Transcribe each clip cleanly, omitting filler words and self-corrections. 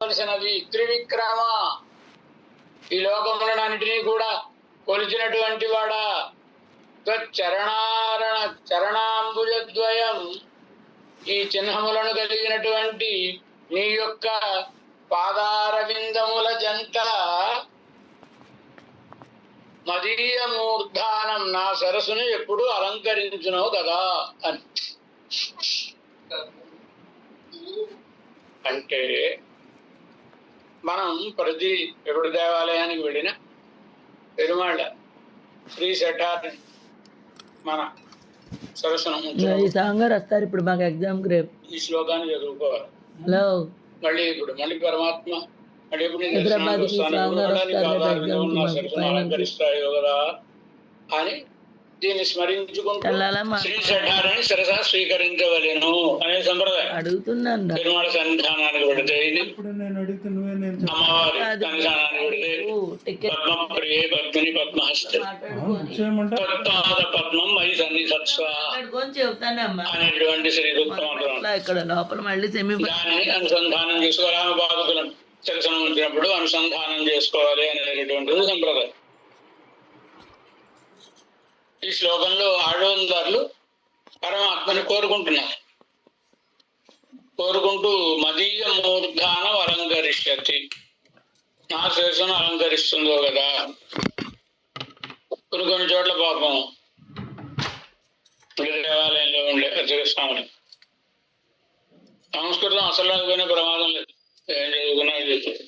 కొలవలసినది త్రివిక్రమ. ఈ లోకములన్నింటినీ కూడా కొలిచినటువంటి వాడా, చరణాంబుజద్వయం, ఈ చిహ్నములను కలిగినటువంటి నీ యొక్క పాదారవిందముల జంట మదీయ మూర్ధానం, నా సరస్సును ఎప్పుడు అలంకరించునో కదా అని. అంటే మనం ప్రతి ఎప్పుడు దేవాలయానికి వెళ్ళినా పెరుమాళ్ళ శ్రీ శఠారి మన సరస్సును వస్తారు. ఇప్పుడు మాకు ఎగ్జామ్ రేపు ఈ శ్లోకాన్ని చదువుకోవాలి. హలో, మళ్ళీ పరమాత్మ మళ్ళీ ఎప్పుడు అలంకరిస్తాయో కదా అని దీన్ని స్మరించుకుంటూ శ్రీ శఠారిని శిరస స్వీకరించవలెను అనే సంప్రదాయం. అడుగుతున్నాను పెరుమాళ సన్నిధానానికి పెడితే అమ్మవారి సన్నిధానానికి పెడితే పద్మప్రియే పద్మిని పద్మహస్తే పద్మం మై సన్నిధత్స్వ అనేటువంటి శ్రీ సూక్తమంత్రం. దాన్ని అనుసంధానం చేసుకోవాలి. ఆమె బాధకులను శిరసను ఉంచినప్పుడు అనుసంధానం చేసుకోవాలి అనేటువంటిది సంప్రదాయం. ఈ శ్లోకంలో ఆడవందారులు పరమాత్మని కోరుకుంటూ మదీయ మూర్ధానం అలంకరిష్యతి, నా శిరస్సును అలంకరిస్తుందో కదా. కొన్ని చోట్ల పాపం దేవాలయంలో ఉండే అర్చకస్వామిని సంస్కృతం అసలు రాకపోయినా ప్రమాదం లేదు, ఏం చదువుకున్నా చెప్తుంది.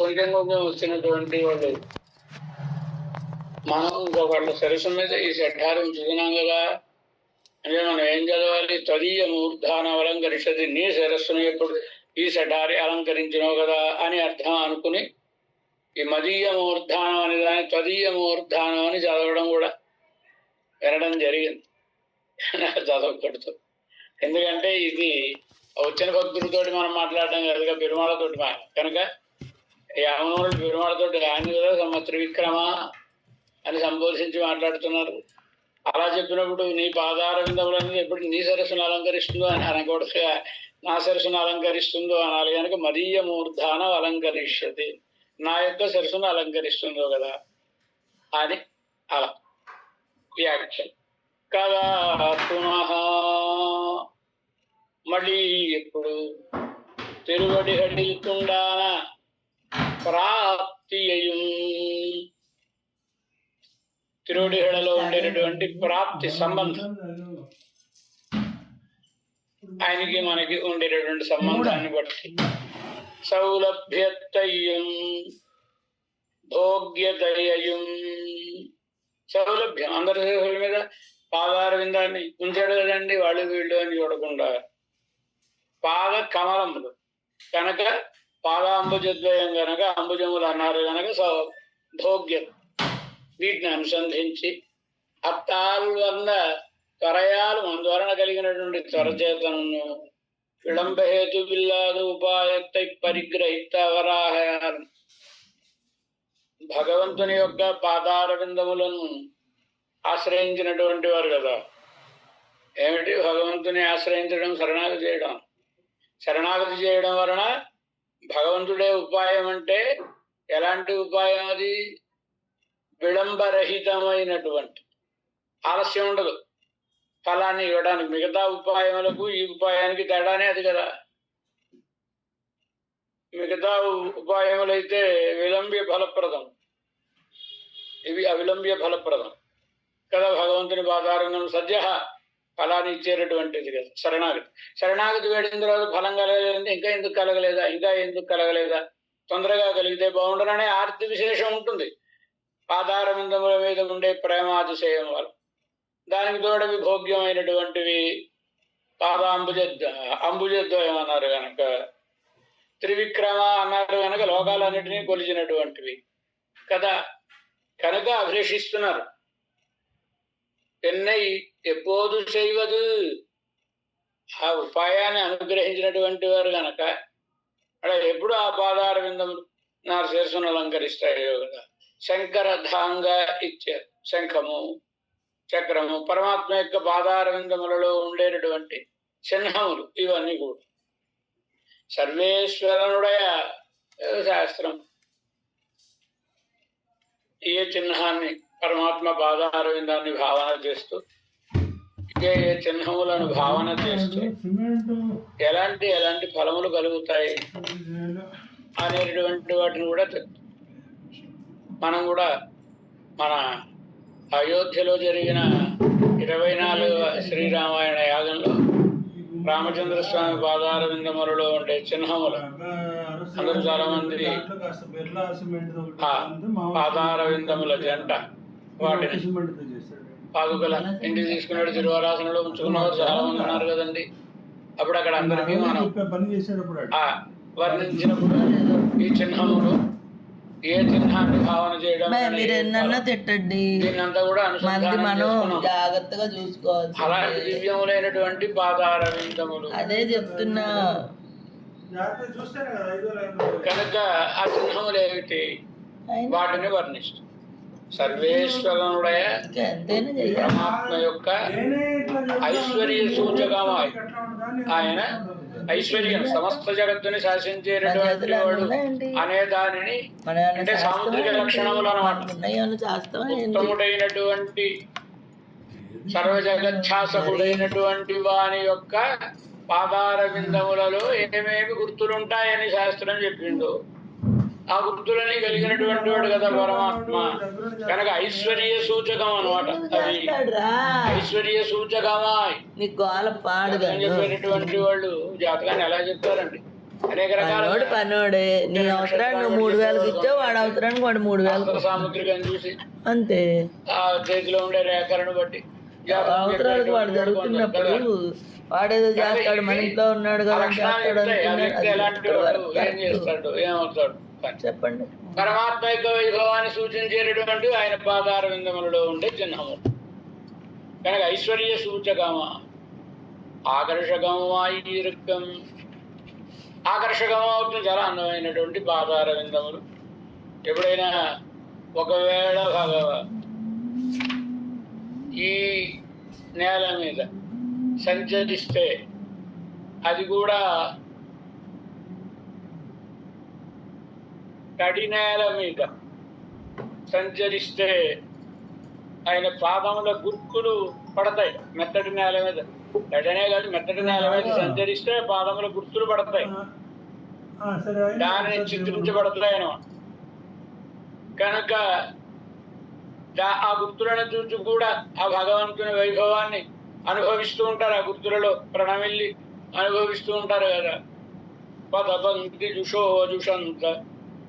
కొంచెం వచ్చినటువంటి వాళ్ళు మనం ఇంకొకళ్ళ శిరస్సు మీద ఈ శఠారం చదివినాం కదా, అంటే మనం ఏం చదవాలి? తదీయ మూర్ధానం అలంకరిస్తుంది, నీ శిరస్సును ఎప్పుడు ఈ శఠారి అలంకరించినావు కదా అని అర్థం అనుకుని ఈ మదీయ మూర్ధానం అనే దాన్ని తదీయ మూర్ధానం అని చదవడం కూడా వినడం జరిగింది. చదవకూడదు. ఎందుకంటే ఇది వచ్చిన భక్తులతోటి మనం మాట్లాడడం కనుక పెరుమాళతోటి కనుక యామనోళ్ళు పెరుమాళతోటి ఆయన కదా త్రివిక్రమ అని సంబోధించి మాట్లాడుతున్నారు. అలా చెప్పినప్పుడు నీ పాదారవిందములనేది ఎప్పుడు నీ సరస్సును అలంకరిస్తుందో అని అనకూడదు, నా సరస్సును అలంకరిస్తుందో అనాలి. కనుక మదీయ మూర్ధానం అలంకరిష్యతి, నా యొక్క సరస్సును అలంకరిస్తుందో కదా అని అలా వ్యాఖ్య కదా. పునః మళ్ళీ ఎప్పుడు తిరువడి హడిల్తుండాన ప్రాప్తియయం, తిరువడిహడలో ఉండేటటువంటి ప్రాప్తి సంబంధం, ఆయనకి మనకి ఉండేటటువంటి సంబంధాన్ని బట్టి సౌలభ్యతయం భోగ్యతయం, సౌలభ్యం అందరి మీద పాదార విందాన్ని ఉంచాడు కదండి, వాళ్ళు వీళ్ళు అని చూడకుండా పాద కమలములు కనుక పాదాంబుజద్వయం కనుక అంబుజములు అన్నారు కనుక భోగ్యం వీటిని అనుసంధించి అత్తాల్వన్న త్వరయాలు మందువలన కలిగినటువంటి త్వరచేతనను విళంబహేతు బిల్లాదు ఉపాయక్త పరిగ్రహిత వరాహయాలు భగవంతుని యొక్క పాదారవిందములను ఆశ్రయించినటువంటి వారు కదా. ఏమిటి భగవంతుని ఆశ్రయించడం? శరణాగతి చేయడం. శరణాగతి చేయడం వలన భగవంతుడే ఉపాయం. అంటే ఎలాంటి ఉపాయం అది? విళంబరహితమైనటువంటి, ఆలస్యం ఉండదు ఫలాన్ని ఇవ్వడానికి. మిగతా ఉపాయములకు ఈ ఉపాయానికి తేడానే అది కదా. మిగతా ఉపాయములైతే విలంబ్య ఫలప్రదం, ఇవి అవిలంబ్య ఫలప్రదం కదా. భగవంతుని పాదారంగం సద్య ఫలాన్ని ఇచ్చేటటువంటిది కదా శరణాగతి వేడిన తర్వాత ఫలం కలగలేదంటే ఇంకా ఎందుకు కలగలేదా, తొందరగా కలిగితే బాగుండరనే ఆర్తి విశేషం ఉంటుంది పాదారవిందముల మీద ఉండే ప్రేమాతిశయం వల్ల. దానికి తోడవి భోగ్యమైనటువంటివి అంబుజద్వయం అన్నారు కనుక, త్రివిక్రమ అన్నారు కనుక లోకాలన్నిటినీ కొలిచినటువంటివి కదా. కనుక అభిలషిస్తున్నారు. ఎన్నై ఎప్పుడు చేయవదు, ఆ ఉపాయాన్ని అనుగ్రహించినటువంటి వారు కనుక అలా ఎప్పుడు ఆ పాదారవిందములు నా శిరస్సును అలంకరిస్తాయో కదా. శంకరధాంగ ఇచ్చారు. శంఖము చక్రము పరమాత్మ యొక్క పాదారవిందములలో ఉండేటటువంటి చిహ్నములు ఇవన్నీ కూడా. సర్వేశ్వరనుడయ శాస్త్రం ఏ చిహ్నాన్ని పరమాత్మ పాదారవిందాన్ని భావన చేస్తూ ఏ చిహ్నములను భావన చేస్తే ఎలాంటి ఫలములు కలుగుతాయి అనేటువంటి వాటిని కూడా మనం కూడా మన అయోధ్యలో జరిగిన 24వ శ్రీరామాయణ యాగంలో రామచంద్రస్వామి పాదారవిందములలో ఉండే చిహ్నములు అందరూ చాలా మంది పాదారవిందముల జంట వాటిని పాదుకల ఇంటికి తీసుకున్నాడు తిరువారాసనలో ఉంచుకున్నవారు చాలా మంది ఉన్నారు కదండి. అప్పుడు అక్కడ అందరికీ మనం వర్ణించినప్పుడు ఈ చిహ్నములు ఏ చిహ్నాన్ని భావన చేయడం మీరు ఎన్నన్నా తిట్టండి, దీన్నంతా కూడా మనం జాగ్రత్తగా చూసుకోవాలి. అలాంటి దివ్యములైనటువంటి పాదారవిందములు అదే చెప్తున్నా. కనుక ఆ చిహ్నములు ఏమిటి వాటిని వర్ణిస్తాం. సర్వేశ్వరుడయ పరమాత్మ యొక్క ఐశ్వర్య సూచకమాయ్ ఆయన ఐశ్వర్యం సమస్త జగత్తుని శాసించేటటువంటి వాడు అనే దానిని అంటే సాముద్రిక లక్షణములు అన్నమాట. ఉత్తముడైనటువంటి సర్వజగచ్ఛాసకుడైనటువంటి వాని యొక్క పాదారవిందములలో ఏమేమి గుర్తులుంటాయని శాస్త్రం చెప్పిందో ఆ గుర్తులని కలిగినటువంటి వాడు కదా పరమాత్మ. కనుక ఐశ్వర్య సూచకం అనమాట. అది ఐశ్వర్య సూచకమా చెప్పినటువంటి వాళ్ళు జాతకాన్ని ఎలా చెప్తారండి? అనేక రకాల పనోడే నీ అవసరాన్ని 3000 ఇచ్చావు, వాడు అవసరానికి వాడు 3000 సాముద్రికని చూసి అంతే. ఆ చేతిలో ఉండే రేఖలను బట్టి అవసరాలకు వాడు జరుగుతున్నప్పుడు వాడేదో చేస్తాడు. మన ఇంట్లో ఉన్నాడు కదా ఏం చేస్తాడు, ఏమవుతాడు చెప్పండి. పరమాత్మ యొక్క వైభవాన్ని సూచించేటటువంటి ఆయన పాదారవిందములలో ఉండే చిహ్నము. కనుక ఐశ్వర్య సూచకమా ఆకర్షకమా ఈరుక్కం ఆకర్షకమా అవుతుంది. చాలా అందమైనటువంటి పాదారవిందములు. ఎప్పుడైనా ఒకవేళ ఈ నేల మీద సంచరిస్తే అది కూడా తడి నేల మీద సంచరిస్తే ఆయన పాదముల గుర్తులు పడతాయి. మెత్తటి నేల మీద తడనే కాదు మెత్తటి నేల మీద సంచరిస్తే పాదముల గుర్తులు పడతాయి, దానిని చిత్రించబడతాయి అన్నమాట. కనుక ఆ గుర్తులను చూసి కూడా ఆ భగవంతుని వైభవాన్ని అనుభవిస్తూ ఉంటారు. ఆ గుర్తులలో ప్రణమిల్లి అనుభవిస్తూ ఉంటారు కదా. పదపంక్తి జుషో జుషంత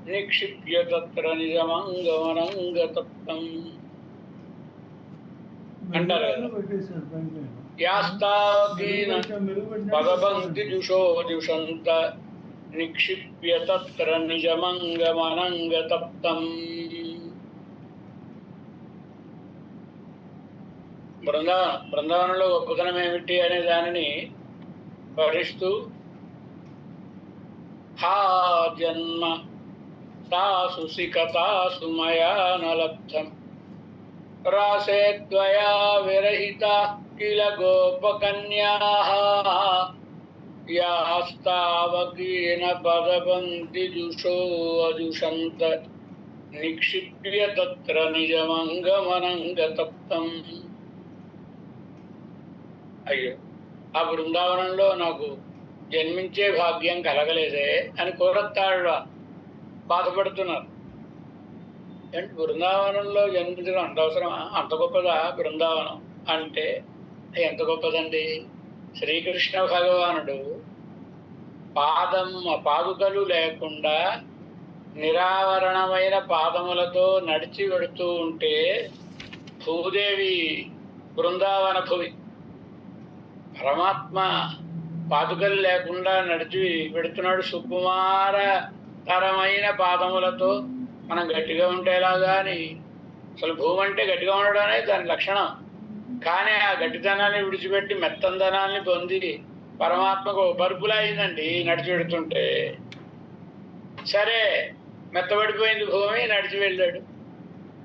నిక్షిప్య తత్ర నిజమంగమనంగతప్తం అంటారు కదా. యాస్తావకీన పదపంక్తి జుషో జుషంత నిక్షిప్య తత్ర నిజమంగమనంగతప్తం. బృందావనంలో గొప్పతనం ఏమిటి అనే దానిని వివరిస్తూ హా జన్మ తాసు సికతాసు మయా నలబ్ధం రాసేద్వయా విరహిత కిల గోపకన్యాః యాస్తావకీన పదపంక్తి జుషో అజుషంత నిక్షిప్య తత్ర నిజమంగమనంగతప్తం. అయ్యో, ఆ బృందావనంలో నాకు జన్మించే భాగ్యం కలగలేదే అని కోరత్తాడు బాధపడుతున్నారు. అంటే బృందావనంలో జన్మించడం అంత అవసరమా? అంత గొప్పదా బృందావనం అంటే? ఎంత గొప్పదండి! శ్రీకృష్ణ భగవానుడు పాదుకలు లేకుండా నిరావరణమైన పాదములతో నడిచి వెడుతూ ఉంటే భూదేవి బృందావన భువి, పరమాత్మ పాదుకలు లేకుండా నడిచి పెడుతున్నాడు సుకుమార తరమైన పాదములతో. మనం గట్టిగా ఉంటేలాగా అని అసలు భూమి అంటే గట్టిగా ఉండడం అనేది దాని లక్షణం. కానీ ఆ గట్టితనాన్ని విడిచిపెట్టి మెత్తందనాన్ని పొంది పరమాత్మకు పరుపులా అయిందండి నడిచి పెడుతుంటే. సరే, మెత్తబడిపోయింది భూమి, నడిచి వెళ్ళాడు.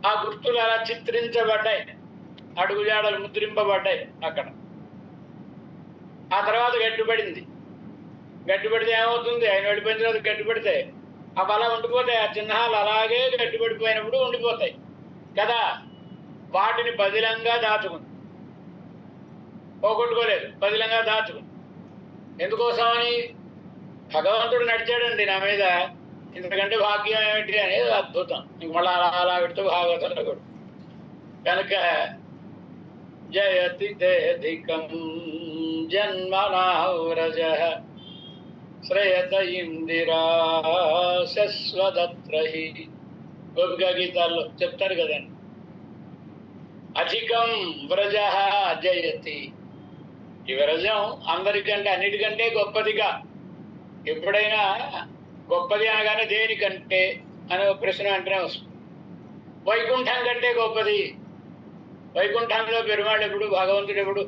ఆ గుర్తులు అలా చిత్రించబడ్డాయి, అడుగుజాడలు ముద్రింపబడ్డాయి అక్కడ. ఆ తర్వాత గట్టిపడింది. గట్టి పెడితే ఏమవుతుంది? ఆయన వెళ్ళిపోయిన తర్వాత గట్టి పెడితే అవి అలా ఉండిపోతాయి. ఆ చిహ్నాలు అలాగే గట్టి పడిపోయినప్పుడు ఉండిపోతాయి కదా. వాటిని పదిలంగా దాచుకుంది, పోగొట్టుకోలేదు, పదిలంగా దాచుకుంది. ఎందుకోసమని? భగవంతుడు నడిచాడండి నా మీద, ఇంతకంటే భాగ్యం ఏమిటి అనేది అద్భుతం. ఇంక మళ్ళీ అలా అలా పెడుతూ భాగవతంలో కూడా కనుక జయతి తేధికం జన్మనావ్రజ శ్రేయత ఇందిరా శశ్వదత్రహి. గోపికా గీతాల్లో చెప్తారు కదండి, అధికం వ్రజ జయతి. ఈ వ్రజం అందరికంటే అన్నిటికంటే గొప్పదిగా. ఎప్పుడైనా గొప్పది అనగానే దేనికంటే అనే ఒక ప్రశ్న వెంటనే వస్తుంది. వైకుంఠం కంటే గొప్పది. వైకుంఠంలో పెరుమాళ్ళు ఎప్పుడు, భగవంతుడు ఎప్పుడు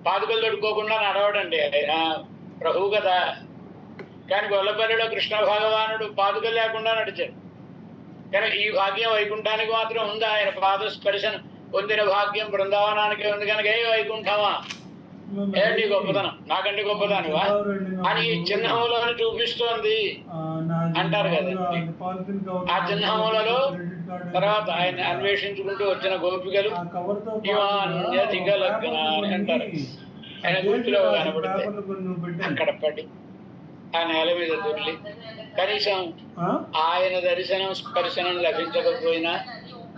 పాదుకలు తొడుక్కోకుండా నడవడండి, ఆయన ప్రభువు కదా. కానీ గొల్లపల్లిలో కృష్ణ భగవానుడు పాదుకలు లేకుండా నడిచాడు. కానీ ఈ భాగ్యం వైకుంఠానికి మాత్రం ఉందా? ఆయన పాద స్పర్శన పొందిన భాగ్యం బృందావనానికి ఉంది కనుక ఏ వైకుంఠమా, ఏంటి గొప్పతనం, నాకంటే గొప్పదానివా అని ఈ చిహ్నములను చూపిస్తోంది అంటారు కదా. ఆ చిహ్నములలో తర్వాత ఆయన అన్వేషించుకుంటూ వచ్చిన గోపికలు ఇవాన్యధిక లగ్న అని అంటారు. ఆయన గుర్తులో కనబడితే అక్కడ పడి ఆ నేల మీద దొర్లి కనీసం ఆయన దర్శనం స్పర్శనం లభించకపోయినా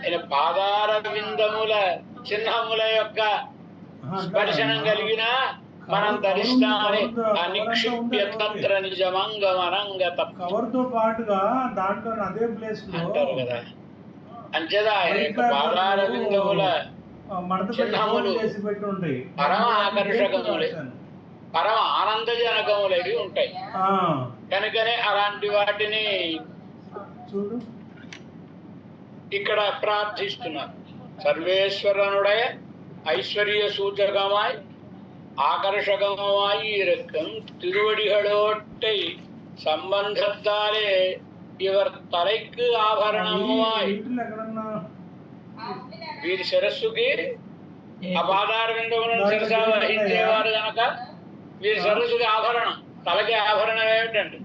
ఆయన పాదార విందముల చిహ్నముల యొక్క స్పర్శనం కలిగినా మనం ధరిస్తామని అనిక్షిప్యత్ర నిజమంగమనంగ కవర్తో పాటుగా దాంట్లో అదే ప్లేస్ లో అంటారు కదా. అంచేదా ఆయన యొక్క పాదార విందముల చిహ్నములు పరమ ఆకర్షకములే, పరమ ఆనందజనకములవి ఉంటాయి. కనుకనే అలాంటి వాటిని ఇక్కడ ప్రార్థిస్తున్నారు. సర్వేశ్వరనుడయ ஐஸ்வர்ய சூச்சகமாய் ஆகர்ஷகமாய் இருக்கும் திருவடிகளோட்டை சம்பந்தத்தாலே இவர் தலைக்கு ఆభరణముమాయ్. వీరి శిరస్సుకి అపాదార విందములను శిరస వహించేవారు కనుక వీరి శిరస్సుకి ఆభరణం, తలకి ఆభరణం ఏమిటండి?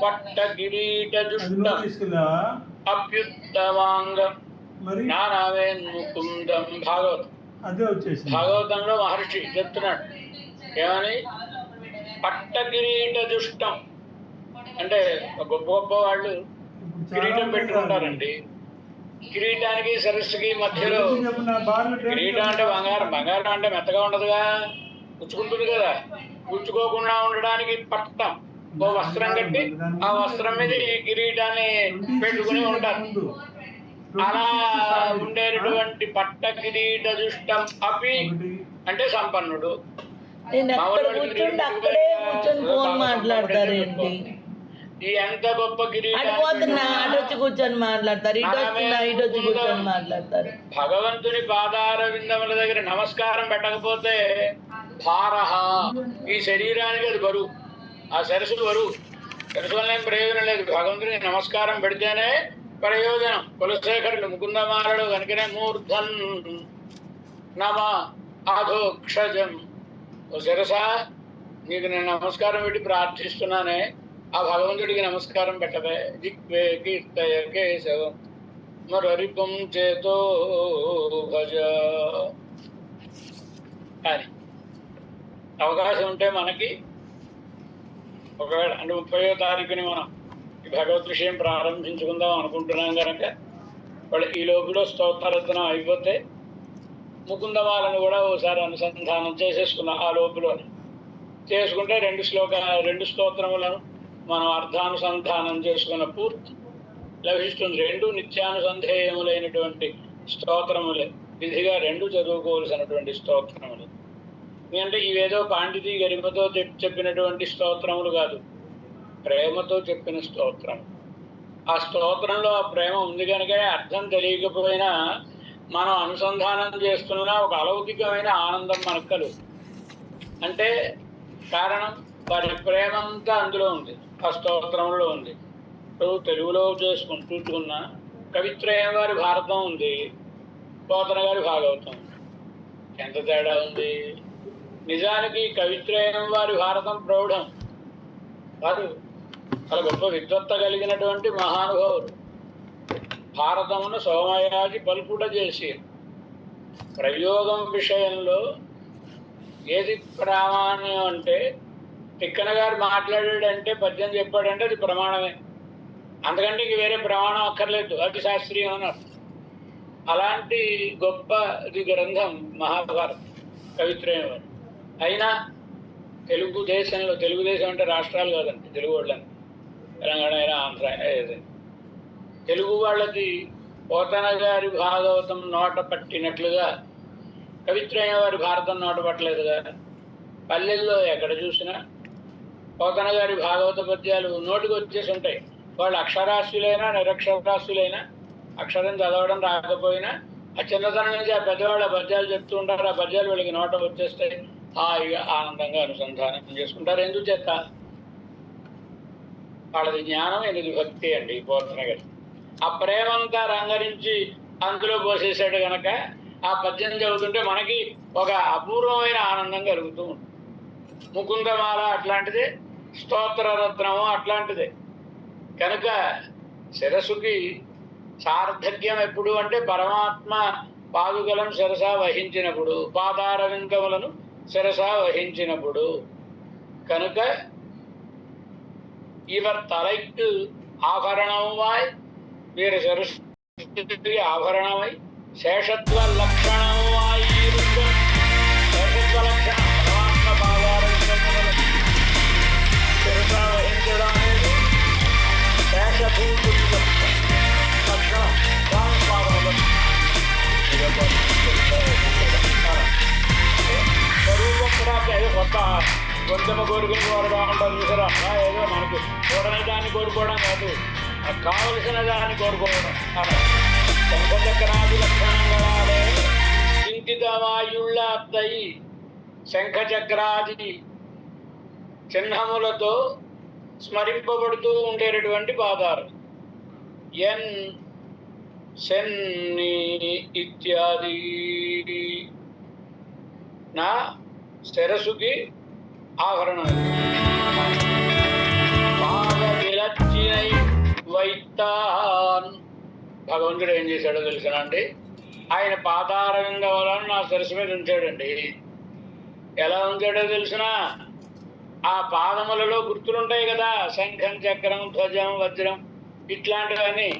పట్ట కిరీట దుష్టం అప్యుత్తమాంగం జ్ఞానావేన్ ముకుందం. భాగవతంలో మహర్షి చెప్తున్నాడు ఏమని? పట్ట కిరీట దుష్టం అంటే గొప్ప గొప్ప వాళ్ళు కిరీటం పెట్టుకుంటారండి. కిరీటానికి సరస్సుకి మధ్యలో, కిరీటం అంటే బంగారం, బంగారం అంటే మెత్తగా ఉండదుగా, పుచ్చుకుంటుంది కదా. పుచ్చుకోకుండా ఉండడానికి పట్టం, ఓ వస్త్రం కట్టి ఆ వస్త్రం మీద ఈ కిరీటాన్ని పెట్టుకుని ఉంటారు. అలా ఉండేటటువంటి పట్ట కిరీట దుష్టం అపి అంటే సంపన్నుడు. మాట్లాడతారేంటి? ఈ ఎంత గొప్ప కిరీటం, కూర్చొని మాట్లాడతారు, ఇటు కూర్చొని మాట్లాడతారు. భగవంతుని పాదార విందముల దగ్గర నమస్కారం పెట్టకపోతే భారహ, ఈ శరీరానికి అది బరువు, ఆ సరస్సు బరువు. సరస్సు వల్ల ఏం ప్రయోజనం లేదు. భగవంతుని నమస్కారం పెడితేనే ప్రయోజనం. కులశేఖరుడు ముకుందమారుడు కనుకనే మూర్ధన్ నమ అధోక్షజం. ఓ శిరస, నీకు నేను నమస్కారం పెట్టి ప్రార్థిస్తున్నానే, ఆ భగవంతుడికి నమస్కారం పెట్టవే. దిక్వే కీర్తయ కేశవం మరరిపం చేతో భజ అని అవకాశం ఉంటే మనకి, ఒకవేళ అంటే 30వ తారీఖుని మనం ఈ భగవద్ విషయం ప్రారంభించుకుందాం అనుకుంటున్నాం కనుక వాళ్ళు ఈ లోపల స్తోత్రరత్నం అయిపోతే ముకుందమాలను కూడా ఒకసారి అనుసంధానం చేసేసుకున్నాం. ఆ లోపులోనే చేసుకుంటే 2 స్తోత్రములను మనం అర్థానుసంధానం చేసుకున్న పూర్తి లభిస్తుంది. 2 నిత్యానుసంధేయములైనటువంటి స్తోత్రములే, విధిగా 2 చదువుకోవలసినటువంటి స్తోత్రములు. ఎందుకంటే ఇవేదో పాండితీ గరిమతో చెప్పినటువంటి స్తోత్రములు కాదు, ప్రేమతో చెప్పిన స్తోత్రం. ఆ స్తోత్రంలో ఆ ప్రేమ ఉంది కనుక అర్థం తెలియకపోయినా మనం అనుసంధానం చేస్తున్న ఒక అలౌకికమైన ఆనందం మనకు కలుగు. అంటే కారణం వారి ప్రేమ అంతా అందులో ఉంది, ఆ స్తోత్రంలో ఉంది. ఇప్పుడు తెలుగులో చూసుకున్న కవిత్రయం వారి భారతం ఉంది, పోతన గారి భాగవతం ఉంది. ఎంత తేడా ఉంది! నిజానికి కవిత్రయం వారి భారతం ప్రౌఢం. వారు చాలా గొప్ప విద్వత్త కలిగినటువంటి మహానుభావులు. భారతమును సోమయాజి పలుకుట చేసి ప్రయోగం విషయంలో ఏది ప్రామాణ్యం అంటే, తిక్కన గారు మాట్లాడాడంటే, పద్యం చెప్పాడంటే అది ప్రమాణమే. అంతకంటే ఇంక వేరే ప్రమాణం అక్కర్లేదు, అది శాస్త్రీయం అన్నారు. అలాంటి గొప్పది గ్రంథం మహాభారతం కవిత్రయం. అయినా తెలుగుదేశం అంటే రాష్ట్రాలు కాదండి, తెలుగు వాళ్ళని, తెలంగాణ అయినా ఆంధ్ర అయినా ఏదైనా తెలుగు వాళ్ళకి పోతన గారి భాగవతం నోట పట్టినట్లుగా కవిత్రయం వారి భారతం నోట పట్టలేదుగా. పల్లెల్లో ఎక్కడ చూసినా పోతన గారి భాగవత పద్యాలు నోటికి వచ్చేసి ఉంటాయి. వాళ్ళు అక్షరాస్యులైనా నిరక్షరాస్యులైనా, అక్షరం చదవడం రాకపోయినా ఆ చిన్నతనం నుంచి ఆ పెద్దవాళ్ళ పద్యాలు చెప్తూ ఉంటారు. ఆ పద్యాలు వీళ్ళకి నోట వచ్చేస్తాయి. హాయిగా ఆనందంగా అనుసంధానం చేసుకుంటారు. ఎందుచేత వాళ్ళది జ్ఞానం, ఎనిమిది భక్తి అండి పోతన గారి. ఆ ప్రేమంతా రంగరించి అందులో పోసేసాడు కనుక ఆ పద్యం చదువుతుంటే మనకి ఒక అపూర్వమైన ఆనందం కలుగుతూ ఉంటుంది. ముకుందమాల అట్లాంటిదే, స్తోత్రరత్నము అట్లాంటిదే. కనుక శిరస్సుకి సార్థక్యం ఎప్పుడు అంటే పరమాత్మ పాదుకలను శిరస వహించినప్పుడు, పాదారవిందములను శిరస వహించినప్పుడు. కనుక ఇవర్ తలైக்கு ఆభరణమాయ్, వీరి శిరస్సుకి ఆభరణమై శేషత్వ లక్షణమాయ్. శేషత్వ లక్షణం పరమాత్మ పాదారవిందములను శిరస వహించడం అనేది శేషభూతు లక్షణం. స్వరూపం కూడా ఏదో కొత్త కొంచెం కోరుకుని కోరగా ఉంటుంది చూసారా. ఏదో మనకి చూడని దాన్ని కోరుకోవడం కాదు, కావలసిన దాన్ని కోరుకోవడం. శంఖచక్రాది లక్షణంగా చింతిత వాయుళ్ళయి శంఖచక్రాది చిహ్నములతో స్మరింపబడుతూ ఉండేటటువంటి పాదాలు. ఎన్ శన్ని ఇత్యాది నా శిరస్సుకి ఆభరణం. పాదవిలచ్చినై వైతాన్. భగవంతుడు ఏం చేశాడో తెలుసునా అండి? ఆయన పాదారవిందములను నా శిరస్సు మీద ఉంచాడండి. ఎలా ఉంచాడో తెలుసునా? ఆ పాదములలో గుర్తులుంటాయి కదా, శంఖం, చక్రం, ధ్వజం, వజ్రం ఇట్లాంటివన్నీ.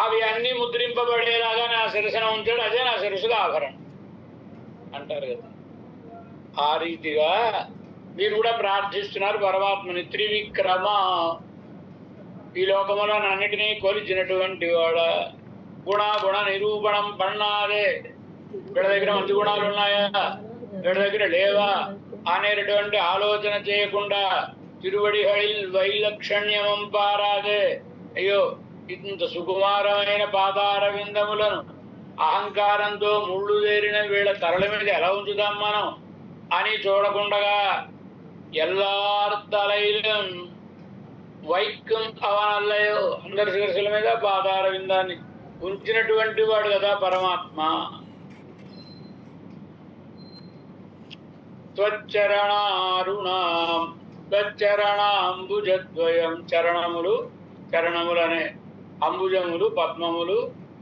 అవి అన్నీ ముద్రింపబడేలాగా నా శిరస్సును ఉంచాడు. అదే నా శిరస్సుగా ఆభరణం అంటారు కదా. ఆ రీతిగా మీరు కూడా ప్రార్థిస్తున్నారు పరమాత్మని. త్రివిక్రమ, ఈ లోకములో అన్నిటినీ కొలిచినటువంటి వాడ. గుణ నిరూపణం పన్నాదే. వీళ్ళ దగ్గర మంచి గుణాలు ఉన్నాయా, వీళ్ళ దగ్గర లేవా అనేటటువంటి ఆలోచన చేయకుండా తిరువడిహళిల్ వైలక్షణ్యమం పారాదే. అయ్యో, ఇంత సుకుమారమైన పాదారవిందములను అహంకారంతో ముళ్ళు చేరిన వీళ్ళ తరల మీద ఎలా ఉంచుదాం మనం అని చూడకుండగా ఎల్లార్ తలైలం వైక్కం అవనల్లయో, అందరి శిరస్సుల మీద పాదారవిందాన్ని ఉంచినటువంటి వాడు కదా పరమాత్మ. త్వచ్చరణారుణాం త్వచ్చరణాంబుజద్వయం. చరణములనే అంబుజములు, పద్మములు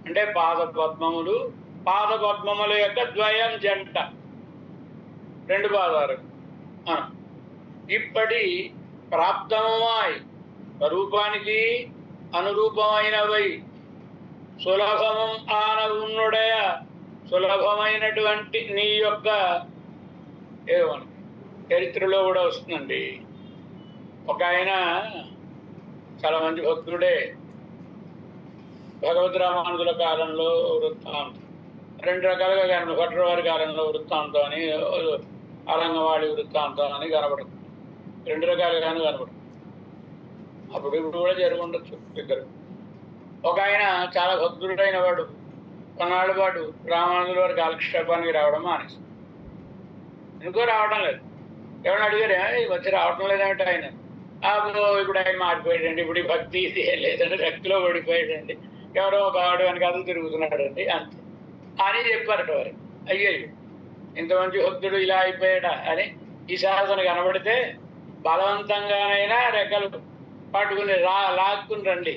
అంటే పాద పద్మములు. పాద పద్మముల యొక్క ద్వయం జంట, రెండు పాదాలు. ఇప్పటి ప్రాప్తమమాయ్, స్వరూపానికి అనురూపమైనవై, సులభమం ఆనవున్నుడయ, సులభమైనటువంటి నీ యొక్క ఏమని చరిత్రలో కూడా వస్తుందండి. ఒక ఆయన చాలా మంచి భక్తుడే. భగవద్ రామానుజుల కాలంలో వృత్తాంతం, రెండు రకాలుగా కనబడు. భట్రవారి కాలంలో వృత్తాంతం అని, అరంగవాడి వృత్తాంతం అని కనబడుతుంది. రెండు రకాలుగాను కనబడుతుంది. అప్పుడు ఇప్పుడు కూడా జరిగి ఉండొచ్చు ఇద్దరు. ఒక ఆయన చాలా భక్తుడైన వాడు కొన్నాళ్ళ పాటు రామానుజుల వారి కాలక్షేపానికి రావడం మానేసి. ఎందుకో రావడం లేదు. ఎవరైనా అడిగారు, వచ్చి రావటం లేదంటే ఆయన ఇప్పుడు ఆయన మారిపోయాడండి, ఇప్పుడు ఈ భక్తి ఇది ఏం లేదండి, భక్తిలో పడిపోయాడండి, ఎవరో ఒక ఆడు వెనక కథలు తిరుగుతున్నాడండి అంతే అని చెప్పారట వారు. అయ్యో, ఇంత మంచి భక్తుడు ఇలా అయిపోయాడా అని ఈ శాసన కనబడితే బలవంతంగానైనా రెక్కలు పట్టుకుని లాక్కుని రండి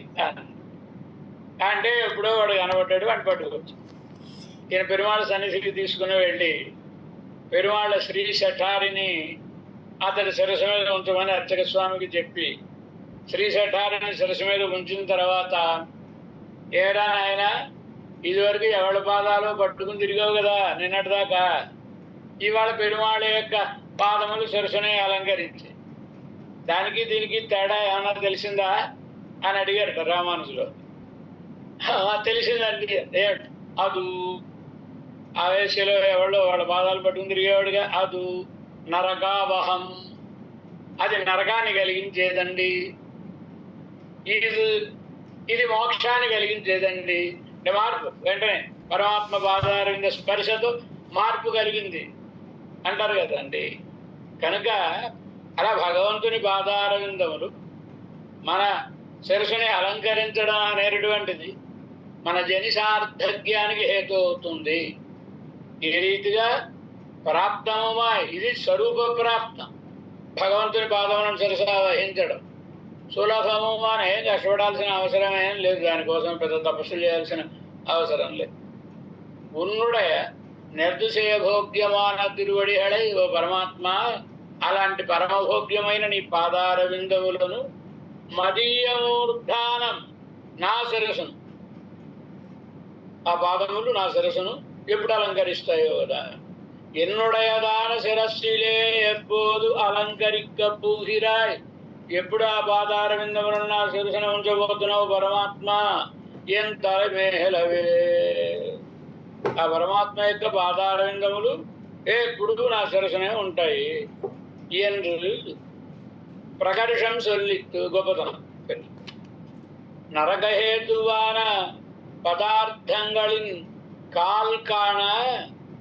అంటే ఎప్పుడో వాడు కనబడ్డాడు వాడిని పట్టుకోవచ్చు. ఈయన పెరుమాళ సన్నిధికి తీసుకుని వెళ్ళి పెరుమాళ్ళ శ్రీ శఠారిని అతడి శిరస్సు మీద ఉంచమని అర్చక స్వామికి చెప్పి శ్రీ శఠారిని శిరస్సు మీద ఉంచిన తర్వాత, ఏరా ఆయన ఇదివరకు ఎవరి పాదాలు పట్టుకుని తిరిగావు కదా నిన్నటిదాకా, ఇవాళ పెరుమాళ్ళ యొక్క పాదములు శిరస్సుని అలంకరించి దానికి దీనికి తేడా ఏమన్నా తెలిసిందా అని అడిగారు రామానుజులో. తెలిసిందండి. అదు ఆ వయసులో ఎవరో వాళ్ళ పాదాలు పట్టుకుని తిరిగేవాడుగా, అదు నరకావహం, అది నరకాన్ని కలిగించేదండి, ఇది మోక్షాన్ని కలిగించేదండి. మార్పు వెంటనే పరమాత్మ పాదారవింద స్పర్శతో మార్పు కలిగింది అంటారు కదండి. కనుక అలా భగవంతుని పాదారవిందములు మన శిరస్సుని అలంకరించడం అనేటటువంటిది మన జనిసార్థజ్ఞానికి హేతు అవుతుంది. ఈ రీతిగా ప్రాప్తముమా, ఇది స్వరూప ప్రాప్తం. భగవంతుని పాదములను శిరస వహించడం సులభముమా, ఏం కష్టపడాల్సిన అవసరం ఏం లేదు, దానికోసం పెద్ద తపస్సు చేయాల్సిన అవసరం లేదు. ఉన్నుడయ నిర్దిశయభోగ్యమాన తిరువడిహళై, ఓ పరమాత్మ అలాంటి పరమభోగ్యమైన నీ పాదారవిందములను మదీయమూర్ధానం, నా శిరసును, ఆ పాదములు నా శిరసును ఎప్పుడు అలంకరిస్తాయో కదా. ఎన్నుడయదాన శిరస్సిలే ఎప్పుడు అలంకరిక్క పూహిరాయ్, ఎప్పుడు ఆ పాదారవిందములను నా శిరసును ఉంచబోతున్నావు పరమాత్మ, ఎంత మేహలవే. ఆ పరమాత్మ యొక్క పాదారవిందములు ఎప్పుడు నా శిరసునే ఉంటాయి என்று ప్రకర్షం సొల్లిత్తు, గొప్పతనం. నరకహేతువాన పదార్థங்களின் கால் காண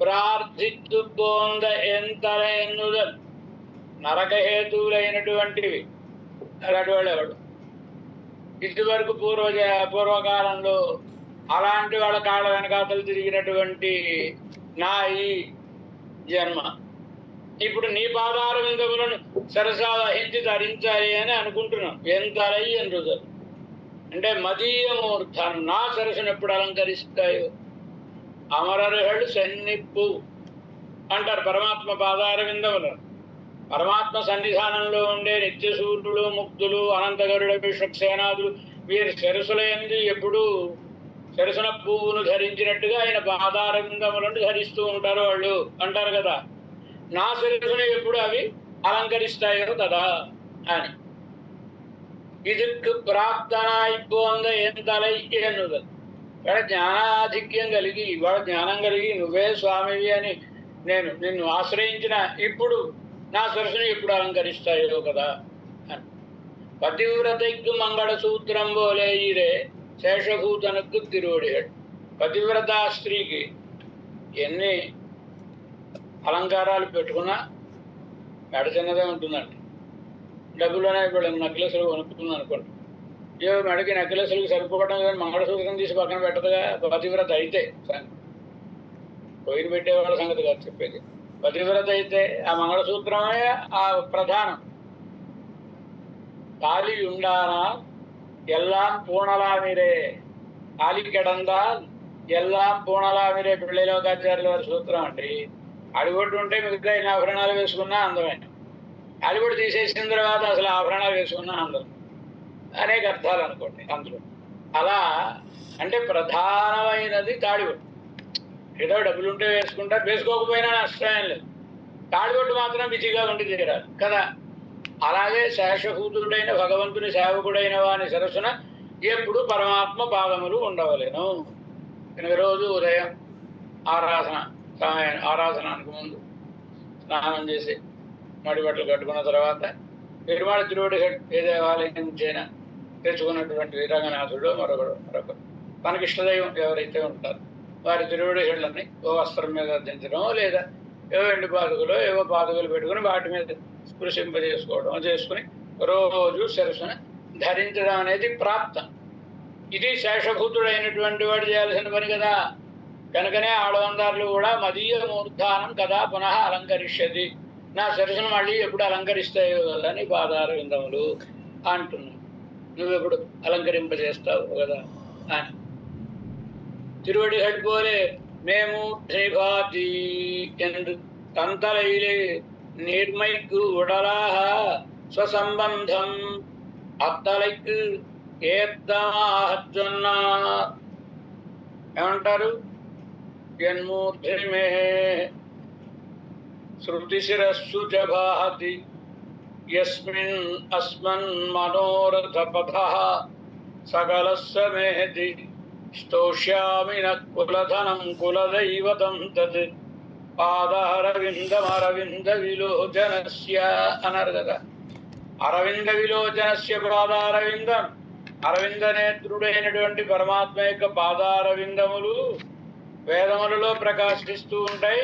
ప్రార్థిత్తు పోంద ఎంతర ఎన్నుదల్. నరకహేతువులైనటువంటివి అలాంటి ఎవడు ఇదివరకు పూర్వకాలంలో అలాంటి వాళ్ళ కాళ్ళ వెనకాతలు తిరిగినటువంటి నా ఈ జన్మ ఇప్పుడు నీ పాదారవిందములను సరసా వహించి ధరించాలి అని అనుకుంటున్నాం. ఎంతరై ఎన్నుదల్ అంటే మదీయమూర్ధానం, నా సరస్సును ఎప్పుడు అలంకరిస్తాయో. అమరరుహళ్ళు సన్నిప్పు అంటారు పరమాత్మ పాదారవిందములు. పరమాత్మ సన్నిధానంలో ఉండే నిత్యసూర్యులు, ముక్తులు, అనంతగరుడ, విశ్వక్సేనాదులు వీరి శిరసులందు ఎప్పుడు శిరసున పువ్వును ధరించినట్టుగా ఆయన పాదారవిందములను ధరిస్తూ ఉంటారు వాళ్ళు అంటారు కదా. నా శిరసును ఎప్పుడు అవి అలంకరిస్తాయో కదా అని. ఇదిక్కు ప్రాప్తనాయిపోంద ఎంతలై ఎన్నుదల్. ఇవాళ జ్ఞానాధిక్యం కలిగి, ఇవాళ జ్ఞానం కలిగి నువ్వే స్వామివి అని నేను నిన్ను ఆశ్రయించిన ఇప్పుడు నా సరస్సును ఎప్పుడు అలంకరిస్తాయో కదా అని. పతివ్రతకు మంగళ సూత్రం పోలే ఈరే శేషభూతనకు తిరువడిహడు. పతివ్రత స్త్రీకి ఎన్ని అలంకారాలు పెట్టుకున్నా మెడ చిన్నదే ఉంటుందండి. డబ్బులోనే ఇప్పుడు నెక్లెస్లు కొనుక్కుంది అనుకోండి, ఏవో మెడకి నెక్లెస్లకు సరిపోవడం కానీ మంగళసూత్రం తీసి పక్కన పెట్టదుగా పతివ్రత అయితే. కోయిలు పెట్టేవాళ్ళ సంగతి కాదు చెప్పేది. పతివ్రత అయితే ఆ మంగళసూత్రమే ఆ ప్రధానం. తాలి ఉండానా ఎల్లాం పూర్ణలామిరే, తాలి కెడందా ఎల్లాం పూర్ణలామిరే పిళ్ళలోకాచార్యుల వారి సూత్రం అండి. అడిగొట్టు ఉంటే మిగతా ఎన్ని ఆభరణాలు వేసుకున్నా అందమే, అడిగొట్టు తీసేసిన తర్వాత అసలు ఆభరణాలు వేసుకున్నా అందం. అనేక అర్థాలు అనుకోండి అందులో. అలా అంటే ప్రధానమైనది తాడిబొట్టు. ఏదో డబ్బులుంటే వేసుకుంటా, వేసుకోకపోయినా నష్టం లేదు. తాడిబొట్టు మాత్రం బిజీగా ఉండి తీరాలి కదా. అలాగే శేషభూతుడైన భగవంతుని సేవకుడైన వాని సరస్సున ఎప్పుడు పరమాత్మ పాదములు ఉండవలేను. కనుక రోజు ఉదయం ఆరాధనానికి ముందు స్నానం చేసి మడి బట్టలు కట్టుకున్న తర్వాత పెరుమాళ తిరువడి ఏ దేవాలయం నుంచైనా తెచ్చుకున్నటువంటి రంగనాథుడు మరొకడు తనకి ఇష్టదైవం ఎవరైతే ఉంటారో వారి తిరువడిహళ్ళని ఓ వస్త్రం మీద దించడం, లేదా ఏవో ఎండు పాదుకలు ఏవో పాదుకలు పెట్టుకుని వాటి మీద స్పృశింపజేసుకోవడం చేసుకుని రోజు శిరస్సున ధరించడం అనేది ప్రాప్తం. ఇది శేషభూతుడైనటువంటి వాడు చేయాల్సిన పని కదా. కనుకనే ఆడవందారులు కూడా మదీయ మూర్ధానం కదా పునః అలంకరిష్యది నా శిరస్సును మళ్ళీ ఎప్పుడు అలంకరిస్తాయో కదా నీ పాదార విందములు అంటున్నావు. నువ్వెప్పుడు అలంకరింపజేస్తావు కదా అని. திருவடிகள் போலே மேமூர்த்தி பாதி என்று தந்தலையிலே நேர்மைக்கு உடலாக ஸ்வசம்பந்தம் అత్తలైకు ఏద్దామా சொன்னார். ఏమంటారు? జన్మూర్ధిమే శృతిశిరస్సు చ భాతి యస్మిన్ అస్మన్ మనోరథ పథః సకలస్య మేహతి స్తోష్యామి న కులధనం కులదైవతం తత్ పాదారవిందమరవింద విలోచనస్య అన్నారు కదా. అరవింద విలోచనస్య పాదారవిందం, అరవింద నేత్రుడైనటువంటి పరమాత్మ యొక్క పాదారవిందములు వేదములలో ప్రకాశిస్తూ ఉంటాయి,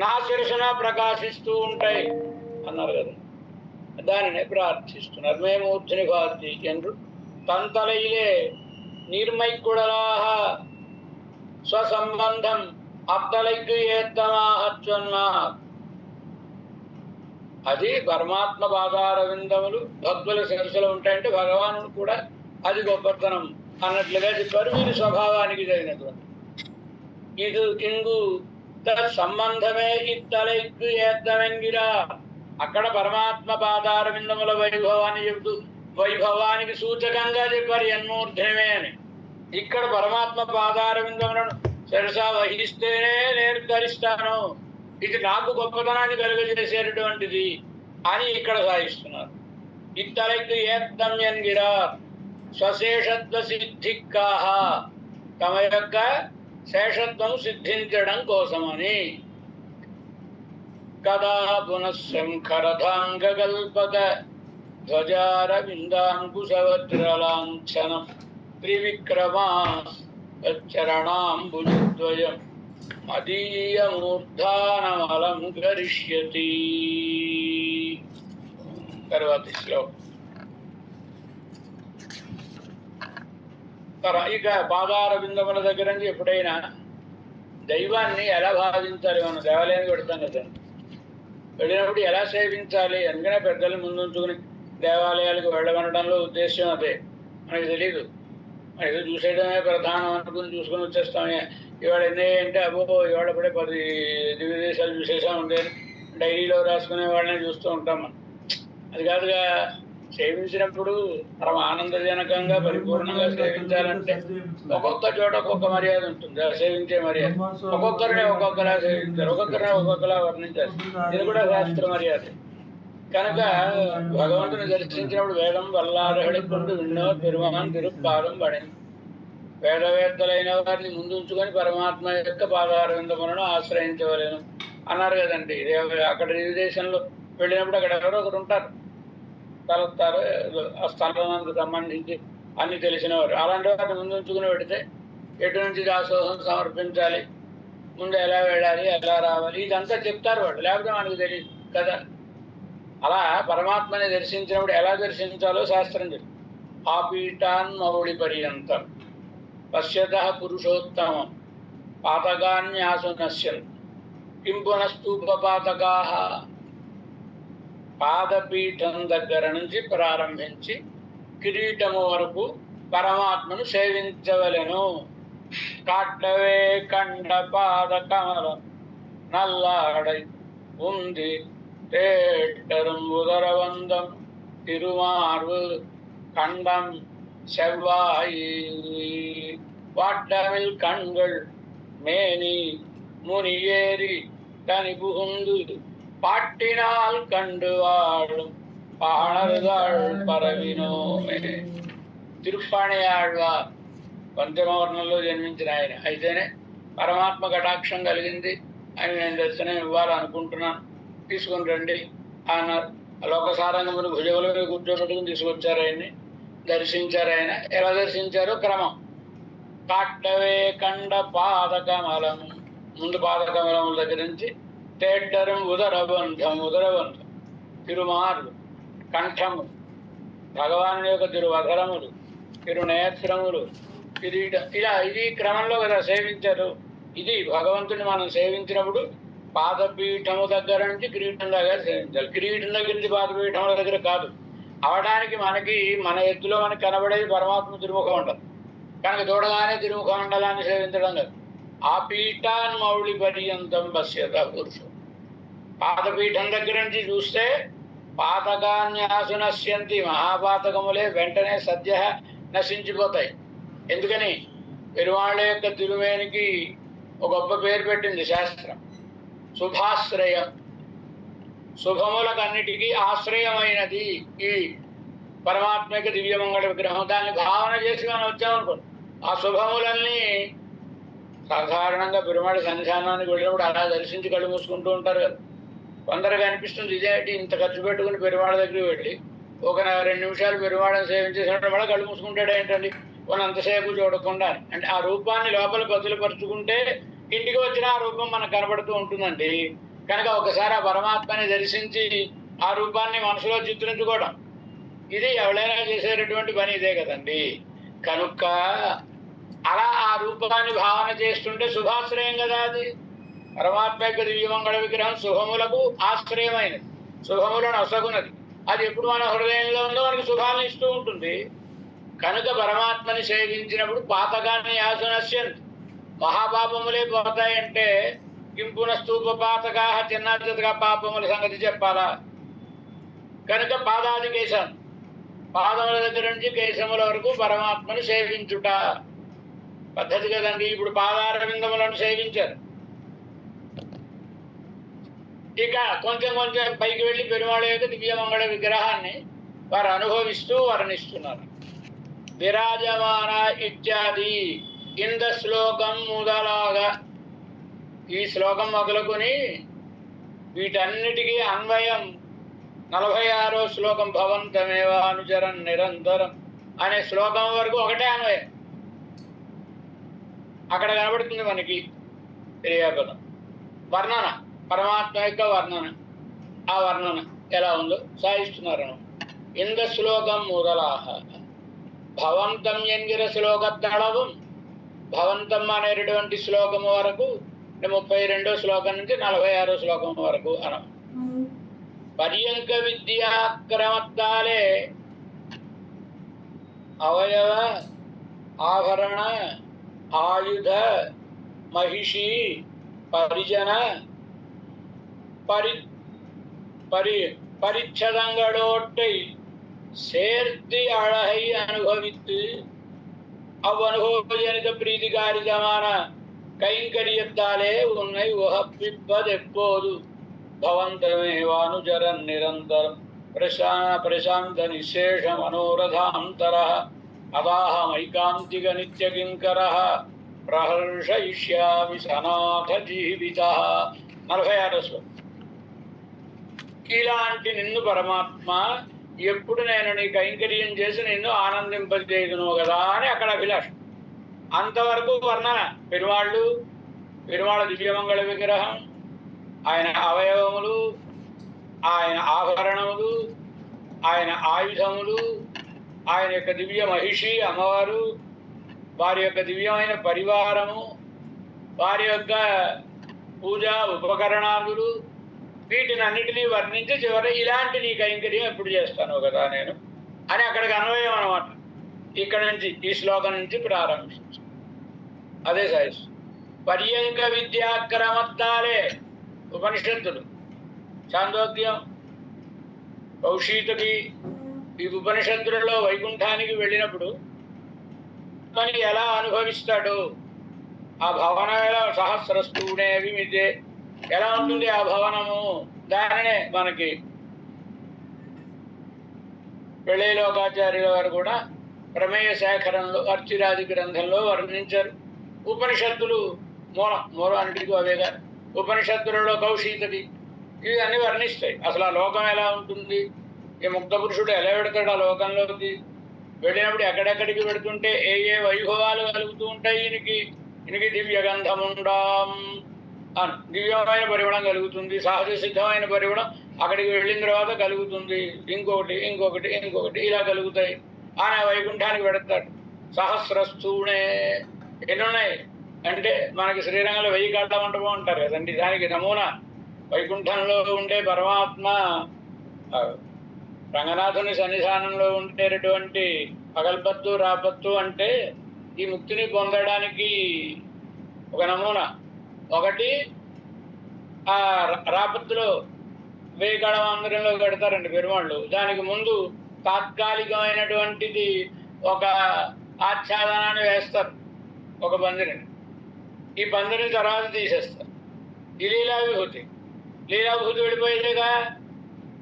నా శిరసున ప్రకాశిస్తూ ఉంటాయి అన్నారు కదా. దానినే ప్రార్థిస్తున్నారు. మేమూర్తిని భారతి ఎందు తంతలైలే நீர்மைக்குடலாக స్వసంబంధం అత్తలైకు ఏద్దమాహచ్చున్నార్. అది పరమాత్మ పాదారవిందములు భక్తుల శిరస్సులో ఉంటాయంటే భగవానుడు కూడా అది గొప్పతనం అన్నట్లుగా చెప్పారు. వీరి స్వభావానికి తగినటువంటి ఇది ఇంగు సంబంధమే ఇత్తలైకు ఏద్దమెంగిరా. అక్కడ పరమాత్మ పాదారవిందముల వైభవాన్ని చెబుతూ వైభవానికి సూచకంగా చెప్పారు యన్మూర్ధమే అని. ఇక్కడ పరమాత్మ పాదారవిందములను శిరసా వహిస్తేనే నేను ధరిస్తాను, ఇది నాకు గొప్పతనాన్ని కలుగజేసేటటువంటిది అని ఇక్కడ సాగిస్తున్నారు. ఇత్తలైకు ఏద్దం ఎన్గిరా స్వశేషత్వ సిద్ధిక్కాహ, తమ యొక్క శేషత్వం సిద్ధించడం కోసమని. కదా పునఃశంఖరథాంగల్పక ధ్వజారవిందాంకుశవజ్రలాంఛనం త్రివిక్రమా చరణాంబుజద్వయం మదీయమూర్ధానమలంకరిష్యతి. తర్వాతి శ్లోకం. ఇక పాదారవిందముల దగ్గర నుంచి ఎప్పుడైనా దైవాన్ని ఎలా భావించాలి? మనం దేవాలయానికి పెడతాం కదా, వెళ్ళినప్పుడు ఎలా సేవించాలి? అందుకనే పెద్దలు ముందుంచుకుని దేవాలయాలకు వెళ్ళమనడంలో ఉద్దేశం అదే. మనకి తెలీదు, మనం ఏదో చూసేయడమే ప్రధానం అనుకుని చూసుకుని వచ్చేస్తామే. ఇవాళ ఎన్ని అంటే అబ్బో ఇవాళ పడే 10 దివ్య దేశాలు చూసేసామంటే డైరీలో రాసుకునే వాళ్ళని చూస్తూ ఉంటాం మనం. అది కాదుగా, సేవించినప్పుడు పరమ ఆనందజనకంగా పరిపూర్ణంగా సేవించాలంటే ఒక్కొక్క చోట ఒక్కొక్క మర్యాద ఉంటుంది. సేవించే మర్యాద ఒక్కొక్కరిని ఒక్కొక్కలా సేవించారు, ఒక్కొక్కరిని ఒక్కొక్కలా వర్ణించారు. ఇది కూడా శాస్త్ర మర్యాద. కనుక భగవంతుని దర్శించినప్పుడు వేదం వల్లారహడి కొండు విన్నో తిరుమన్ తిరుపాదం పడింది. వేదవేత్తలైన వారిని ముందుంచుకొని పరమాత్మ యొక్క పాదారవిందములను ఆశ్రయించవలేను అన్నారు కదండి. అక్కడ దేశంలో వెళ్ళినప్పుడు అక్కడ ఎవరో ఒకరు ఉంటారు, కలుస్తారు, ఆ స్థలానికి సంబంధించి అన్ని తెలిసినవారు. అలాంటి వారిని ముందుంచుకుని పెడితే ఎటు నుంచి దాసోహం సమర్పించాలి, ముందు ఎలా వెళ్ళాలి, ఎలా రావాలి, ఇదంతా చెప్తారు వాళ్ళు, లేకపోతే మనకు తెలియదు కదా. అలా పరమాత్మని దర్శించినప్పుడు ఎలా దర్శించాలో శాస్త్రం చెప్తుంది. ఆ పీఠాన్ మౌళి పర్యంతం పశ్యత పురుషోత్తమం పాతకాన్యాసు నశ్యం కిం పునఃస్తూపపాతకా. పాదపీఠం దగ్గర నుంచి ప్రారంభించి కిరీటము వరకు పరమాత్మను సేవించవలెను. కాట్టవే కండ పాద కమలం నల్లాడై ఉంది தேட்டரும் உதரவந்தம் திருமார்பு கண்டம் செவ்வாய் வாட்டமில் கண்கள் மேனி முனியேறி தனி புகுந்து பாட்டினால் கண்டு வாழும் பாணர்கள் పరవినోమే. తిరుప్పాణియాళ్వార్ పంచమవర్ణంలో జన్మించిన ఆయన అయితేనే పరమాత్మ కటాక్షం కలిగింది అని నేను దర్శనం ఇవ్వాలనుకుంటున్నాను, తీసుకుని రండి అన్నారు. లోకసారంగముని భుజముల మీద కూర్చోబెట్టుకుని తీసుకొచ్చారు, ఆయన్ని దర్శించారు. ఆయన ఎలా దర్శించారో క్రమం. కాట్టవే కండ పాదకమలము, ముందు పాదకమలముల దగ్గర నుంచి తేట్టరం ఉదరబంధం తిరుమార్లు కంఠము, భగవాను యొక్క తిరువధరములు, తిరునేత్రములు, కిరీట, ఇలా ఇది క్రమంలో కదా సేవించారు. ఇది భగవంతుని మనం సేవించినప్పుడు పాదపీఠము దగ్గర నుంచి కిరీటం దగ్గర సేవించాలి. కిరీటం దగ్గర నుంచి పాదపీఠం దగ్గర కాదు. అవడానికి మనకి మన ఎత్తులో మనకు కనబడేది పరమాత్మ తిరుముఖం ఉండదు కనుక చూడగానే తిరుముఖ మండలాన్ని సేవించడం కాదు. ఆ పీఠాన్ మౌళి పర్యంతం పశ్యత పురుషుడు. పాదపీఠం దగ్గర నుంచి చూస్తే పాతకాన్యాసు నశ్యంతి, మహాపాతకములే వెంటనే సద్య నశించిపోతాయి. ఎందుకని? పెరుమాళ్ళ యొక్క తిరుమేనికి ఒక గొప్ప పేరు పెట్టింది శాస్త్రం, శుభాశ్రయం. శుభములకన్నిటికీ ఆశ్రయమైనది ఈ పరమాత్మ యొక్క దివ్యమంగళ విగ్రహం. దాన్ని భావన చేసి మనం వచ్చామనుకోండి, ఆ శుభములన్నీ సాధారణంగా పెరుమాళ సన్నిధానానికి వెళ్ళినప్పుడు అలా దర్శించి కళ్ళు మూసుకుంటూ ఉంటారు కదా. కొందరికి అనిపిస్తుంది ఇదేంటి ఇంత ఖర్చు పెట్టుకుని పెరుమాళ దగ్గరికి వెళ్ళి ఒక 2 నిమిషాలు పెరుమాళను సేవించేసినప్పుడు మళ్ళీ కళ్ళు మూసుకుంటాడు ఏంటండి అంతసేపు చూడకుండా. అంటే ఆ రూపాన్ని లోపల బదులుపరుచుకుంటే ఇంటికి వచ్చిన ఆ రూపం మనకు కనబడుతూ ఉంటుందండి. కనుక ఒకసారి ఆ పరమాత్మని దర్శించి ఆ రూపాన్ని మనసులో చిత్రించుకోవడం, ఇది ఎవరైనా చేసేటటువంటి పని ఇదే కదండి. కనుక అలా ఆ రూపాన్ని భావన చేస్తుంటే శుభాశ్రయం కదా అది. పరమాత్మ యొక్క దివ్యమంగళ విగ్రహం శుభములకు ఆశ్రయమైనది, శుభములను ఒసగునది. అది ఎప్పుడు మన హృదయంలో ఉందో మనకి శుభాలను ఇస్తూ ఉంటుంది. కనుక పరమాత్మని సేవించినప్పుడు పాతకాన్ని యాసునశ్యంతి, మహాపాపములే పోతాయంటే కింపున స్తూప పాతకా చిన్న పాపముల సంగతి చెప్పాలా? కనుక పాదాది కేశం, పాదముల దగ్గర నుంచి కేశముల వరకు పరమాత్మను సేవించుట పద్ధతి కదండి. ఇప్పుడు పాదారవిందములను సేవించారు, ఇక కొంచెం కొంచెం పైకి వెళ్ళి పెరుమాళ యొక్క దివ్యమంగళ విగ్రహాన్ని వారు అనుభవిస్తూ వర్ణిస్తున్నారు. విరాజమాన ఇత్యాది ఇంద శ్లోకం మొదలాగా ఈ శ్లోకం మొదలుకొని వీటన్నిటికీ అన్వయం 46వ శ్లోకం భవంతమేవ అనుచరం నిరంతరం అనే శ్లోకం వరకు ఒకటే అన్వయం. అక్కడ కనబడుతుంది మనకి క్రియాపదం వర్ణన, పరమాత్మ యొక్క వర్ణన. ఆ వర్ణన ఎలా ఉందో సాగిస్తున్నారు. ఇంద శ్లోకం మొదలాహ భవంతం ఎంగిర శ్లోకద్దళవం, భవంతం అనేటటువంటి శ్లోకము వరకు 32వ శ్లోకం నుంచి 46వ శ్లోకం వరకు అనం. పర్యంక విద్యాక్రమత్తాలే అవయవ ఆభరణ ఆయుధ మహిషి పరిజన பரிச்சதங்களோட்டை சேர்த்து அழகை அனுபவித்து அவ்வனுபவஜனித பிரீதிகாரிதமான கைங்கரியத்தாலே உன்னை உகப்பிப்பதெப்போது பவந்தமேவானுஜரன் நிரந்தரம் பிரசாந்த நிசேஷ மனோரதாந்தர அதாஹமைகாந்திக நித்யகிங்கர ప్రహర్షయిష్యామి సనాథ జీవిత. 46వ శ్లోకం. ఇలాంటి నిన్ను పరమాత్మ ఎప్పుడు నేను నీ కైంకర్యం చేసి నిన్ను ఆనందింపజేయుదును కదా అని అక్కడ అభిలాష. అంతవరకు వర్ణన. పెరుమాళ దివ్యమంగళ విగ్రహం, ఆయన అవయవములు, ఆయన ఆభరణములు, ఆయన ఆయుధములు, ఆయన యొక్క దివ్య మహిషి అమ్మవారు, వారి యొక్క దివ్యమైన పరివారము, వారి యొక్క పూజా ఉపకరణాలు, వీటినన్నిటినీ వర్ణించి చివరి ఇలాంటి నీ కైంకర్యం ఎప్పుడు చేస్తాను కదా నేను అని అక్కడికి అన్వయం అనమాట. ఇక్కడ నుంచి ఈ శ్లోకం నుంచి ప్రారంభించు. అదే సాయిస్ పర్యంక విద్యాక్రమత్తాలే ఉపనిషత్తులు, చాందోగ్యం, కౌశీతకి, ఈ ఉపనిషత్తులలో వైకుంఠానికి వెళ్ళినప్పుడు అని ఎలా అనుభవిస్తాడు, ఆ భవనం ఎలా సహస్రస్తూనే విమితే ఎలా ఉంటుంది ఆ భవనము, దానినే మనకి వెళైలోకాచార్యుల వారు కూడా ప్రమేయ సేఖరంలో అర్చిరాది గ్రంథంలో వర్ణించారు. ఉపనిషత్తులు మూలం అన్నిటికీ అవేగా. ఉపనిషత్తులలో కౌశీతకి ఇవి అన్ని వర్ణిస్తాయి. అసలు ఆ లోకం ఎలా ఉంటుంది, ఈ ముక్త పురుషుడు ఎలా పెడతాడు ఆ లోకంలోకి, వెళ్ళినప్పుడు ఎక్కడెక్కడికి పెడుతుంటే ఏ ఏ వైభవాలు కలుగుతూ ఉంటాయి. ఈయనకి దివ్య గంధముండాం అని దివ్యమైన పరిమళం కలుగుతుంది, సహజ సిద్ధమైన పరిమళం అక్కడికి వెళ్ళిన తర్వాత కలుగుతుంది, ఇంకొకటి ఇంకొకటి ఇంకొకటి ఇలా కలుగుతాయి. ఆయన వైకుంఠానికి పెడతాడు. సహస్రస్థూణే ఎన్నున్నాయి అంటే మనకి శ్రీరంగంలో 1000 కాళ్ళ మంటపం అంటారు కదండి, దానికి నమూనా వైకుంఠంలో ఉండే పరమాత్మ ఆ, రంగనాథుని సన్నిధానంలో ఉండేటటువంటి పగల్పత్తు రాపత్తు అంటే ఈ ముక్తిని పొందడానికి ఒక నమూనా. ఒకటి ఆ రాపత్తులో వేయగడ మందిరంలో కడతారండి పెరుమాళ్ళు. దానికి ముందు తాత్కాలికమైనటువంటిది ఒక ఆచ్ఛాదనాన్ని వేస్తారు, ఒక పందిరిని. ఈ పందిరిని తర్వాత తీసేస్తారు. ఈ లీలా విభూతి వెళ్ళిపోయేదేగా,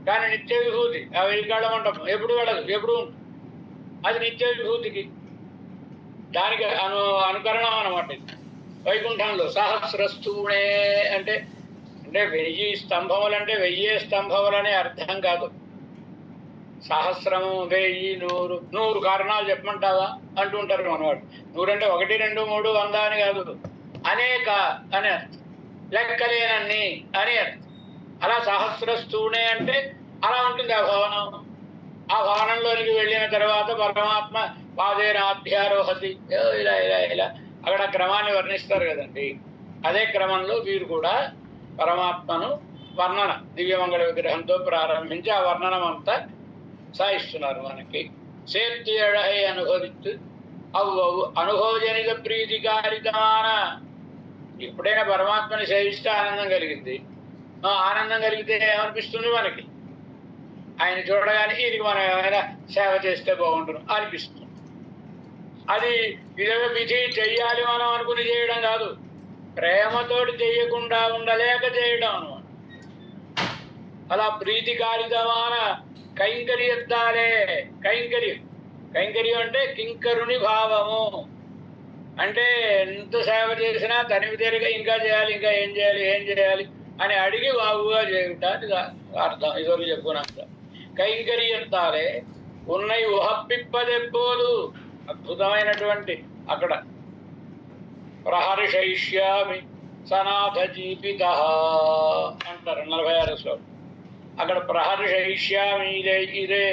కానీ నిత్య విభూతి ఆ వెయ్యికాళ్ళ మంటపం ఎప్పుడు వెళ్ళదు, ఎప్పుడు ఉంటుంది. అది నిత్య విభూతికి దానికి అనుకరణం అన్నమాట. వైకుంఠంలో సహస్రస్తూణే అంటే 1000 స్తంభములు అంటే 1000 స్తంభములనే అర్థం కాదు. సహస్రము 1000 100 కారణాలు చెప్పమంటావా అంటుంటారు మనవాడు. 100 అంటే 1 2 3 100 అని కాదు, అనేక అని అర్థం, లెక్కలేనన్ని అని అర్థం. అలా సహస్రస్తూణే అంటే అలా ఉంటుంది ఆ భవనం. ఆ భవనంలోనికి వెళ్ళిన తర్వాత పరమాత్మ పాదేనాభ్యారోహతి, ఇలా ఇలా ఇలా అక్కడ క్రమాన్ని వర్ణిస్తారు కదండి. అదే క్రమంలో వీరు కూడా పరమాత్మను వర్ణన దివ్యమంగళ విగ్రహంతో ప్రారంభించి ఆ వర్ణనం అంతా సాయిస్తున్నారు మనకి. సేత్యడహై అనుభవిత్తు అవు అనుభవజనిత ప్రీతికారితమాన. ఎప్పుడైనా పరమాత్మని సేవిస్తే ఆనందం కలిగింది. ఆనందం కలిగితే ఏమనిపిస్తుంది మనకి? ఆయన చూడగానే ఇది మనం ఏమైనా సేవ చేస్తే బాగుంటుంది అనిపిస్తుంది. అది ఇదే విధి చెయ్యాలి మనం అనుకుని చేయడం కాదు, ప్రేమతోటి చెయ్యకుండా ఉండలేక చేయడం అనమాట. అలా ప్రీతికారితమాన కైంకర్యత్తాలే. కైంకర్యం అంటే కింకరుని భావము. అంటే ఎంత సేవ చేసినా తనివి తీరిగా ఇంకా చేయాలి, ఇంకా ఏం చేయాలి అని అడిగి బాగుగా చేయటానికి అర్థం. ఇదివరకు చెప్పుకున్నాక కైంకర్యత్తాలే ఉన్నయి ఉహప్పిప్పదెప్పోదు. అద్భుతమైనటువంటి అక్కడ ప్రహర్షయిష్యామి సనాథ జీవిత అంటారు 46 శ్లోకం. అక్కడ ప్రహర్షయిష్యామి ఇదే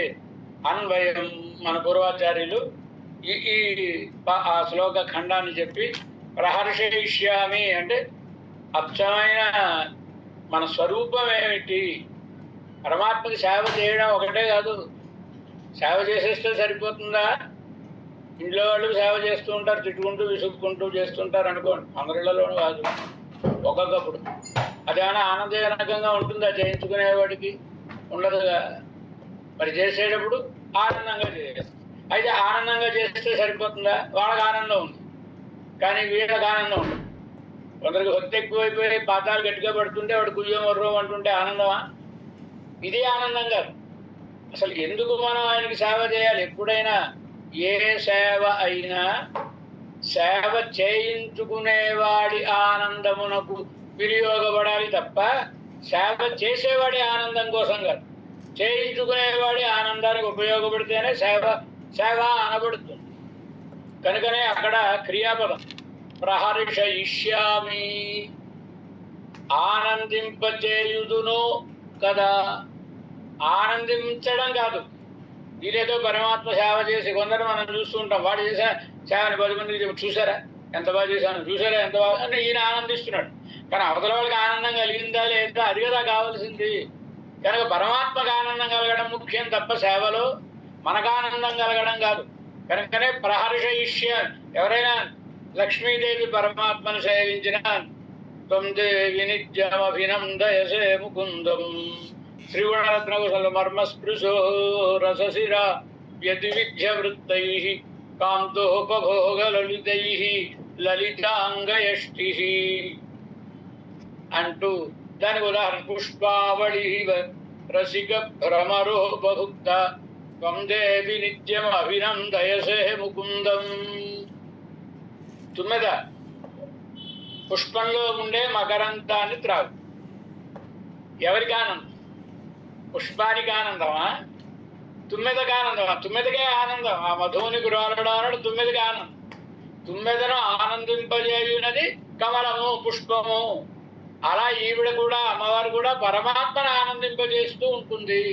అన్వయం. మన పూర్వాచార్యులు ఈ ఆ శ్లోక ఖండాన్ని చెప్పి ప్రహర్షయిష్యామి అంటే అచ్చమైన మన స్వరూపం ఏమిటి? పరమాత్మకి సేవ చేయడం ఒకటే కాదు. సేవ చేసేస్తే సరిపోతుందా? ఇంట్లో వాళ్ళు సేవ చేస్తూ ఉంటారు, తిట్టుకుంటూ విసుక్కుంటూ చేస్తుంటారు అనుకోండి. అందరిలోనూ కాదు, ఒక్కొక్కప్పుడు. అదేమైనా ఆనందజనకంగా ఉంటుందా? చేయించుకునేవాడికి ఉండదుగా. మరి చేసేటప్పుడు ఆనందంగా చేయాలి. అయితే ఆనందంగా చేస్తే సరిపోతుందా? వాళ్ళకి ఆనందం ఉంది, కానీ వీళ్ళకి ఆనందం ఉండదు. కొందరికి భక్తి ఎక్కువైపోయి పాతాలు గట్టిగా పడుతుంటే వాడు కుయ్యం వర్రం అంటుంటే ఆనందమా? ఇది ఆనందం కాదు. అసలు ఎందుకు మనం ఆయనకి సేవ చేయాలి? ఎప్పుడైనా ఏ సేవ అయినా సేవ చేయించుకునేవాడి ఆనందమునకు వినియోగపడాలి తప్ప సేవ చేసేవాడి ఆనందం కోసం కాదు. చేయించుకునేవాడి ఆనందానికి ఉపయోగపడితేనే సేవ అనబడుతుంది. కనుకనే అక్కడ క్రియాపదం ప్రహర్షయిష్యామి, ఆనందింపచేయుదును కదా. ఆనందించడం కాదు. వీరేదో పరమాత్మ సేవ చేసి కొందరు మనం చూస్తూ ఉంటాం. వాడు చేసిన సేవని 10 మందికి చూసారా ఎంత బాగా చేశాను, చూసారా ఎంత బాగా అంటే ఈయన ఆనందిస్తున్నాడు. కానీ అవతల వాళ్ళకి ఆనందం కలిగిందా లేదా అది కదా కావాల్సింది. కనుక పరమాత్మకు ఆనందం కలగడం ముఖ్యం తప్ప సేవలో మనకు ఆనందం కలగడం కాదు. కనుకనే ప్రహర్షయిష్య. ఎవరైనా లక్ష్మీదేవి పరమాత్మను సేవించిన త్వం దేవి నిత్యమభినందయసే ముకుందం శ్రీగుణరత్నకుశల మర్మస్పృశో రసశిరా యది విద్య వృత్తై కాంతోపభోగ లలితై లలితాంగయష్టి అంటూ దానికి ఉదాహరణ పుష్పావళి రసిక భ్రమరో బహుక్త త్వం దేవి నిత్యం అభినందయసే ముకుందం. తుమ్మెద పుష్పంలో ఉండే మకరంతాన్ని త్రాగు. ఎవరికి ఆనందం? పుష్పానికి ఆనందమా? తుమ్మెదకి ఆనందమా? తుమ్మెదకే ఆనందం. ఆ మధువుని గురాలడాడు తుమ్మెదకి ఆనందం. తుమ్మెదను ఆనందింపజేయునది కమలము, పుష్పము. అలా ఈవిడ కూడా, అమ్మవారు కూడా పరమాత్మను ఆనందింపజేస్తూ ఉంటుంది.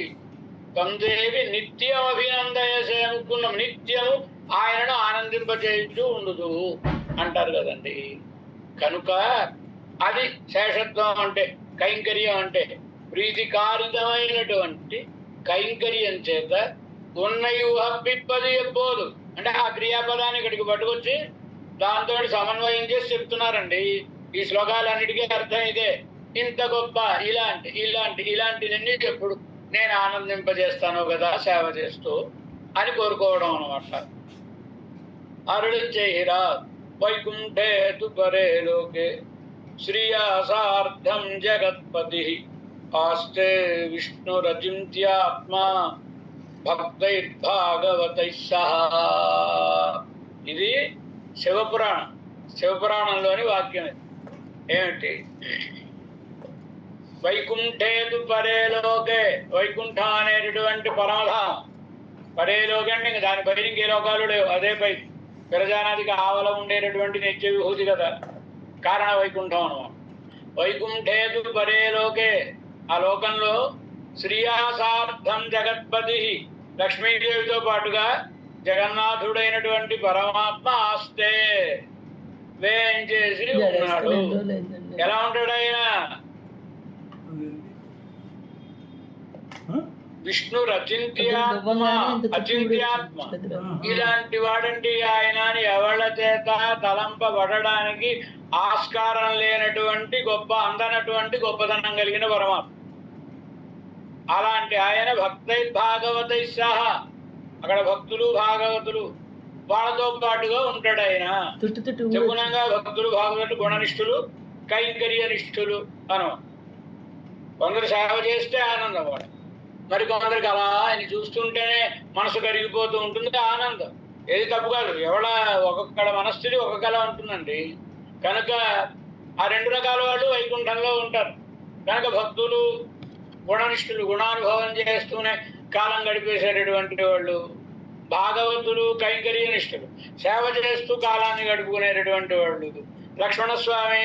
తందేవి నిత్యం అభినందయసే ముకుందం, నిత్యము ఆయనను ఆనందింపజేస్తూ ఉండదు అంటారు కదండి. కనుక అది శేషత్వం అంటే కైంకర్యం అంటే ప్రీతికారితమైనటువంటి కైంకర్యం చేత ఉన్నయు హప్పిప్పది ఎప్పోదు అంటే ఆ క్రియాపదాన్ని ఇక్కడికి పట్టుకొచ్చి దాంతో సమన్వయం చేసి చెప్తున్నారండి. ఈ శ్లోకాలన్నిటికీ అర్థం ఇదే. ఇంత గొప్ప ఇలాంటివన్నీ ఎప్పుడు నేను ఆనందింపజేస్తాను కదా సేవ చేస్తూ అని కోరుకోవడం అనమాట. అరుడు చేయిరా వైకుంఠే తు పరే లోకే శ్రీయాసార్థం జగత్పతి ఆస్తే విష్ణురచింత్యాత్మా భక్తైర్భాగవతై సహా. ఇది శివపురాణంలోని వాక్యం. ఏమిటి? వైకుంఠేతు పరేలోకే, వైకుంఠం అనేటటువంటి పరమధామం. పరేలోకే అంటే ఇంక దాని పైన ఇంకే లోకాలు లేవు, అదే పై విరజానాదికి ఆవల ఉండేటటువంటి నిత్య విభూతి కదా కారణ వైకుంఠం అనమాట. వైకుంఠేతు పరేలోకే, ఆ లోకంలో శ్రీయాసార్థం జగత్పతి లక్ష్మీదేవితో పాటుగా జగన్నాథుడైనటువంటి పరమాత్మ ఆస్తే వేంచేసి ఉన్నాడు. ఎలా ఉంటాడు ఆయన? విష్ణు రచింత్యాత్మ అచింత్యాత్మ. ఇలాంటి వాడండి ఆయన ఎవళ్ళ చేత తలంపబడడానికి ఆస్కారం లేనటువంటి గొప్ప అందనటువంటి గొప్పతనం కలిగిన పరమాత్మ. అలాంటి ఆయన భక్తై భాగవతై సహా, అక్కడ భక్తులు భాగవతులు వాళ్ళతో పాటుగా ఉంటాడు ఆయన. చెప్పునంగా భక్తులు భాగవతులు గుణనిష్ఠులు కైంకర్యనిష్ఠులు అను. కొందరు సేవ చేస్తే ఆనందం వాడు, మరి కొందరికి అలా ఆయన చూస్తుంటేనే మనసు కరిగిపోతూ ఉంటుంది ఆనందం. ఏది తప్పు కాదు, ఎవడ ఒక్కొక్కడ మనస్థితి ఒక్కొక్కలా ఉంటుందండి. కనుక ఆ రెండు రకాల వాళ్ళు వైకుంఠంలో ఉంటారు. కనుక భక్తులు గుణనిష్ఠులు గుణానుభవం చేస్తూనే కాలం గడిపేసేటటువంటి వాళ్ళు, భాగవతులు కైంకర్యనిష్ఠులు సేవ చేస్తూ కాలాన్ని గడుపుకునేటటువంటి వాళ్ళు. లక్ష్మణస్వామి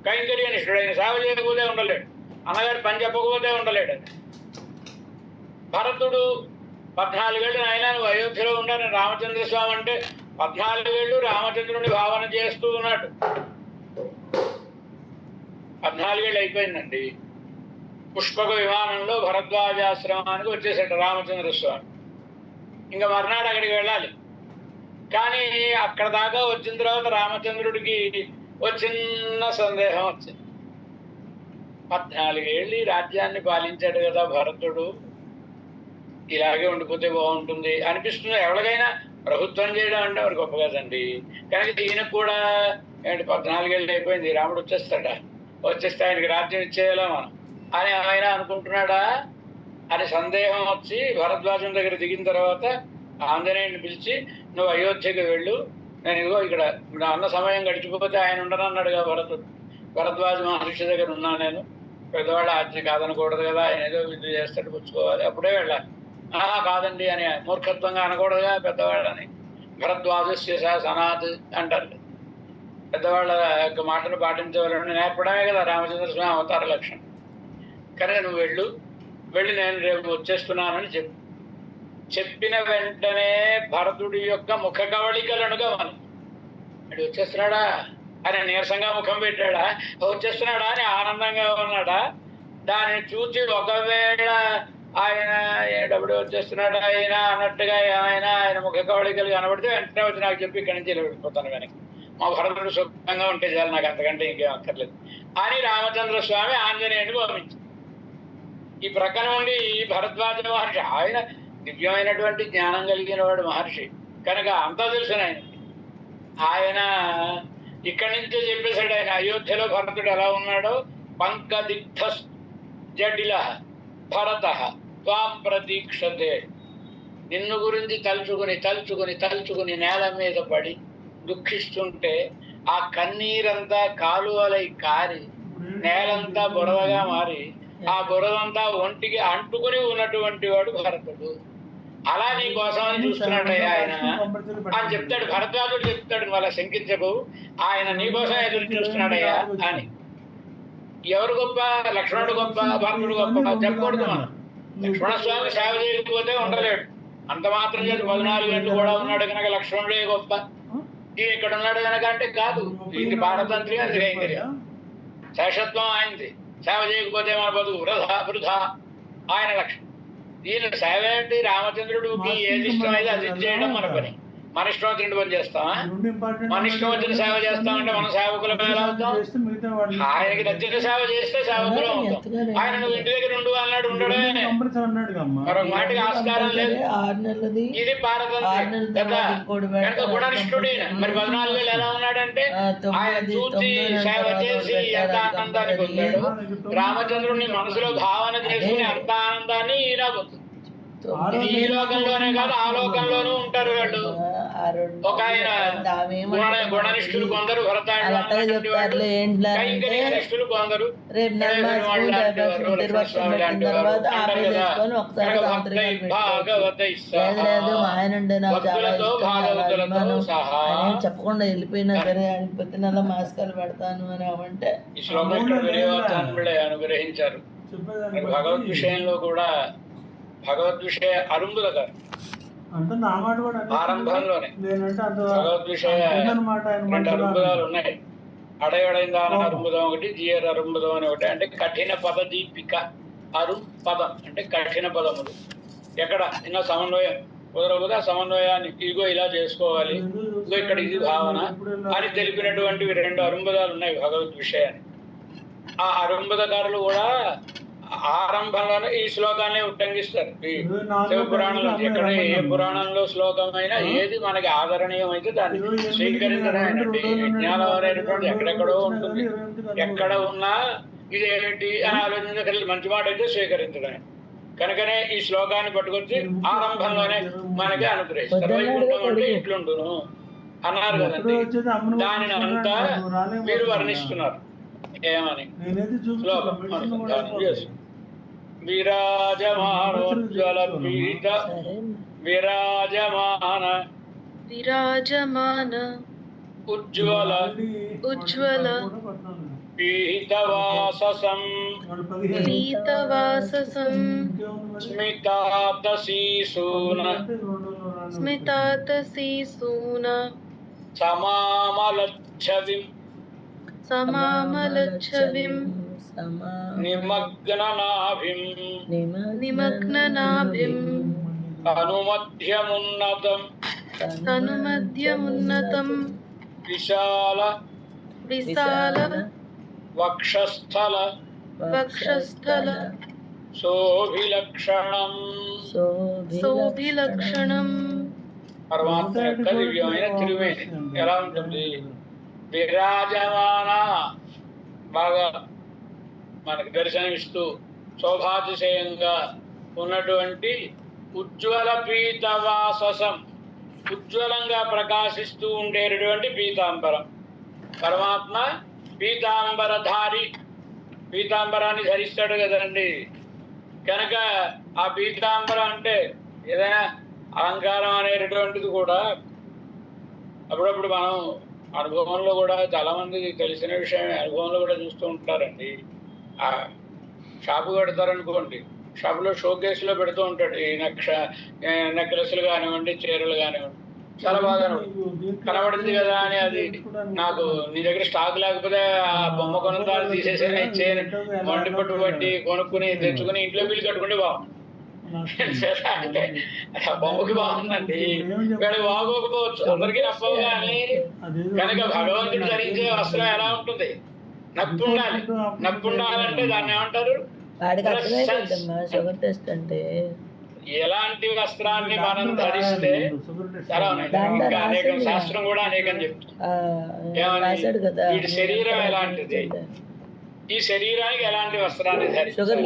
కైంకర్యనిష్ఠుడు, ఆయన సేవ చేయకపోతే ఉండలేడు, అన్నగారు పని చెప్పకపోతే ఉండలేడు. భరతుడు 14 ఏళ్ళు ఆయన అయోధ్యలో ఉన్నాడు. రామచంద్ర స్వామి అంటే 14 ఏళ్ళు రామచంద్రుని భావన చేస్తూ ఉన్నాడు. 14 ఏళ్ళు అయిపోయిందండి. పుష్పక విమానంలో భరద్వాజాశ్రమానికి వచ్చేసాడు రామచంద్ర స్వామి. ఇంకా మర్నాడు అక్కడికి వెళ్ళాలి. కానీ అక్కడ దాకా వచ్చిన తర్వాత రామచంద్రుడికి ఒక చిన్న సందేహం వచ్చింది. 14 ఏళ్ళు ఈ రాజ్యాన్ని పాలించాడు కదా భరతుడు, ఇలాగే ఉండిపోతే బాగుంటుంది అనిపిస్తుంది ఎవరికైనా. ప్రభుత్వం చేయడం అంటే వారు గొప్ప కదండి. కానీ ఈయనకు కూడా ఏంటి 14 ఏళ్ళు అయిపోయింది, రాముడు వచ్చేస్తాడా, వచ్చేస్తే ఆయనకి రాజ్యం ఇచ్చేయాలా మనం అని ఆయన అనుకుంటున్నాడా అని సందేహం వచ్చి భరద్వాజం దగ్గర దిగిన తర్వాత ఆంజనేయుని పిలిచి, నువ్వు అయోధ్యకి వెళ్ళు, నేను ఇదిగో ఇక్కడ నా అన్న సమయం గడిచిపోతే ఆయన ఉండనన్నాడుగా భరద్వాజ మహర్షి దగ్గర ఉన్నాను నేను, పెద్దవాళ్ళ ఆజ్ఞ కాదనకూడదు కదా, ఆయన ఏదో విద్య చేస్తాడు పుచ్చుకోవాలి, అప్పుడే వెళ్ళాలి. కాదండి అని మూర్ఖత్వంగా అనకూడదుగా పెద్దవాళ్ళని. భరద్వాజస్య సనాత్ అంటారు. పెద్దవాళ్ళ యొక్క మాటను పాటించవాలని నేర్పడమే కదా రామచంద్ర స్వామి అవతార లక్షణం. కనుక నువ్వు వెళ్ళి నేను రేపు వచ్చేస్తున్నానని చెప్పిన వెంటనే భరతుడి యొక్క ముఖ కవళికలను గమనించి వచ్చేస్తున్నాడా అని నీరసంగా ముఖం పెట్టాడా, వచ్చేస్తున్నాడా అని ఆనందంగా ఉన్నాడా, దాన్ని చూసి ఒకవేళ ఆయన డబ్బుడు వచ్చేస్తున్నాడు ఆయన అన్నట్టుగా ఏమైనా ఆయన ముఖ కవళికలు కనబడితే వెంటనే వచ్చి నాకు చెప్పి ఇక్కడి నుంచి వెళ్ళిపోతాను వెనక్కి, మా భరతుడు సుఖంగా ఉంటే చాలు, నాకు అంతకంటే ఇంకేం అక్కర్లేదు అని రామచంద్ర స్వామి ఆంజనేయుని పంపించారు. ఈ ప్రక్క నుండి భరద్వాజ మహర్షి ఆయన దివ్యమైనటువంటి జ్ఞానం కలిగిన వాడు మహర్షి కనుక అంతా తెలుసు ఆయన ఇక్కడి నుంచే చెప్పేశాడు. ఆయన అయోధ్యలో భరతుడు ఎలా ఉన్నాడో, పంకదిగ్ధ జటిల భరత త్వాం ప్రతీక్షతే, నిన్ను గురించి తలుచుకుని నేల మీద పడి దుఃఖిస్తుంటే ఆ కన్నీరంతా కాలువలై కారి నేలంతా బురదగా మారి ఆ బురదంతా ఒంటికి అంటుకుని ఉన్నటువంటి వాడు భరతుడు. అలా నీ కోసం అని చూస్తున్నాడయ్యా ఆయన అని చెప్తాడు. భరద్వాజుడు చెప్తాడు, వాళ్ళ శంకించకు, ఆయన నీ కోసం ఎదురు చూస్తున్నాడయ్యా అని. ఎవరు గొప్ప? లక్ష్మణుడు గొప్ప, భరతుడు గొప్ప చెప్పకూడదు మనం. లక్ష్మణస్వామి సేవ చేయకపోతే ఉండలేడు, అంత మాత్రం చేసి 14 గంటలు కూడా ఉన్నాడు కనుక లక్ష్మణుడే గొప్ప. ఈ ఇక్కడ ఉన్నాడు కనుక అంటే కాదు, ఇది పారతంత్రి, అది కైంకర్యం, శేషత్వం ఆయనది. సేవ చేయకపోతే మన బతుకు వృధా ఆయన లక్ష్యం. ఈయన సేవ ఏంటి? రామచంద్రుడికి ఏది ఇష్టమైతే అది చేయడం మన పని. మన ఇష్టం వచ్చిన పని చేస్తామా? మన ఇష్టం వచ్చిన సేవ చేస్తామంటే మనం సేవకులం ఎలా అవుతాం? ఆయనకి నచ్చిన సేవ చేస్తే సేవకులం అవుతాం. ఆయన నువ్వు ఇంటి దగ్గర ఉండు అన్నాడు, ఉండడమే. మరొక మాటకి ఆస్కారం లేదు. ఇది కనుక గుణనిష్ఠుడు. మరి 14 ఎలా ఉన్నాడంటే ఆయన చూసి సేవ చేసి ఎంత ఆనందాన్ని పొందాడు. రామచంద్రుడిని మనసులో భావన చేసుకుని అంత ఆనందాన్ని ఈయన పొందుతాడు. ఈ లోకంలోనే కాదు ఆ లోకంలోనూ ఉంటారు వాళ్ళు. ఒక ఆయన గుణనిష్ఠులు కొందరు, కైంకర్యనిష్ఠులు కొందరు, చెప్పకుండా వెళ్ళిపోయినా సరే ఆయన ప్రతి నెల మాస్కాలు పెడతాను అని అంటే ఈ శ్లోకంలో అనుగ్రహించారు. భగవద్ విషయంలో కూడా భగవద్ విషయ అరుంధుల గారు ఆరంభంలోనే భగవద్ విషయ 2 అరుంధులాలు ఉన్నాయి. అడయడైందాన అరుంబుదం ఒకటి, జియర్ అరుంబుదం అని ఒకటి. అంటే కఠిన పద దీపిక. పదం అంటే కఠిన పదములు. ఎక్కడ ఇంకా సమన్వయం కుదరకపోతే ఆ సమన్వయాన్ని ఇదిగో ఇలా చేసుకోవాలి, ఇదిగో ఇక్కడ ఇది భావన అని తెలిపినటువంటివి 2 అరుంబుదాలు ఉన్నాయి భగవద్ విషయాన్ని. ఆ అరుంబుదకారులు కూడా ఆరంభంలోనే ఈ శ్లోకాన్ని ఉట్టంగిస్తారు. శివ పురాణంలో ఎక్కడ ఏ పురాణంలో శ్లోకమైనా ఏది మనకి ఆదరణీయమైతే దాన్ని స్వీకరించడమేనండి. జ్ఞానం అనేటువంటి ఎక్కడెక్కడో ఉంటుంది. ఎక్కడ ఉన్నా ఇదేంటి అని ఆలోచించగలిగి మంచి మాట అయితే స్వీకరించడమే. కనుకనే ఈ శ్లోకాన్ని పట్టుకొచ్చి ఆరంభంలోనే మనకి అనుగ్రహిస్తారు. వైకుంఠం అంటే ఇట్లుండును అన్నారు కదండి. దానిని అంతా మీరు వర్ణిస్తున్నారు. ఏమని విరాజమానోజ్వల పీఠ విరాజమాన ఉజ్వల పీతవాససం స్మితాతశీసూన సమామలచ్చవిం నిమగ్ననాభిం తనుమధ్యమున్నతం విశాల వక్షస్థల శోభిలక్షణం. పరమాత్మ యొక్క దివ్యమైన తిరుమేని ఎలా ఉంటుంది? విరాజమాన బాగా మనకు దర్శనమిస్తూ శోభాతిశయంగా ఉన్నటువంటి ఉజ్వల పీతవాససం, ఉజ్వలంగా ప్రకాశిస్తూ ఉండేటటువంటి పీతాంబరం. పరమాత్మ పీతాంబరధారి, పీతాంబరాన్ని ధరిస్తాడు కదండి. కనుక ఆ పీతాంబరం అంటే ఏదైనా అలంకారం అనేటటువంటిది కూడా అప్పుడప్పుడు మనం అనుభవంలో కూడా చాలా మందికి తెలిసిన విషయమే, అనుభవంలో కూడా చూస్తూ ఉంటారండి. ఆ షాపు పెడతారనుకోండి, షాపులో షోకేస్లో పెడుతూ ఉంటాడు ఈ నెక్లెస్లు కానివ్వండి, చీరలు కానివ్వండి. చాలా బాగా కనబడింది కదా అని అది నాకు నీ దగ్గర స్టాక్ లేకపోతే ఆ బొమ్మ కొనుక్కోని తీసేసి ఇచ్చేయని వండి పట్టు బట్టి కొనుక్కుని తెచ్చుకుని ఇంట్లో బిల్లు కట్టుకుంటే బాగుంది. అంటే బొమ్మకి బాగుందండి, వీళ్ళకి బాగోకపోవచ్చు, అందరికీ నప్పవు. కానీ కనుక భగవంతుడు ధరించే వస్త్రం ఎలా ఉంటుంది? నప్పుండాలి. నప్పుండాలంటే దాన్ని ఏమంటారు? ఎలాంటి వస్త్రాన్ని మనం ధరిస్తే చాలా ఉన్నాయి. ఇంకా అనేకం శాస్త్రం కూడా అనేకం చెప్తుంది. వీటి శరీరం ఎలాంటిది, ఈ శరీరానికి ఎలాంటి వస్త్రాన్ని ధరించాలి,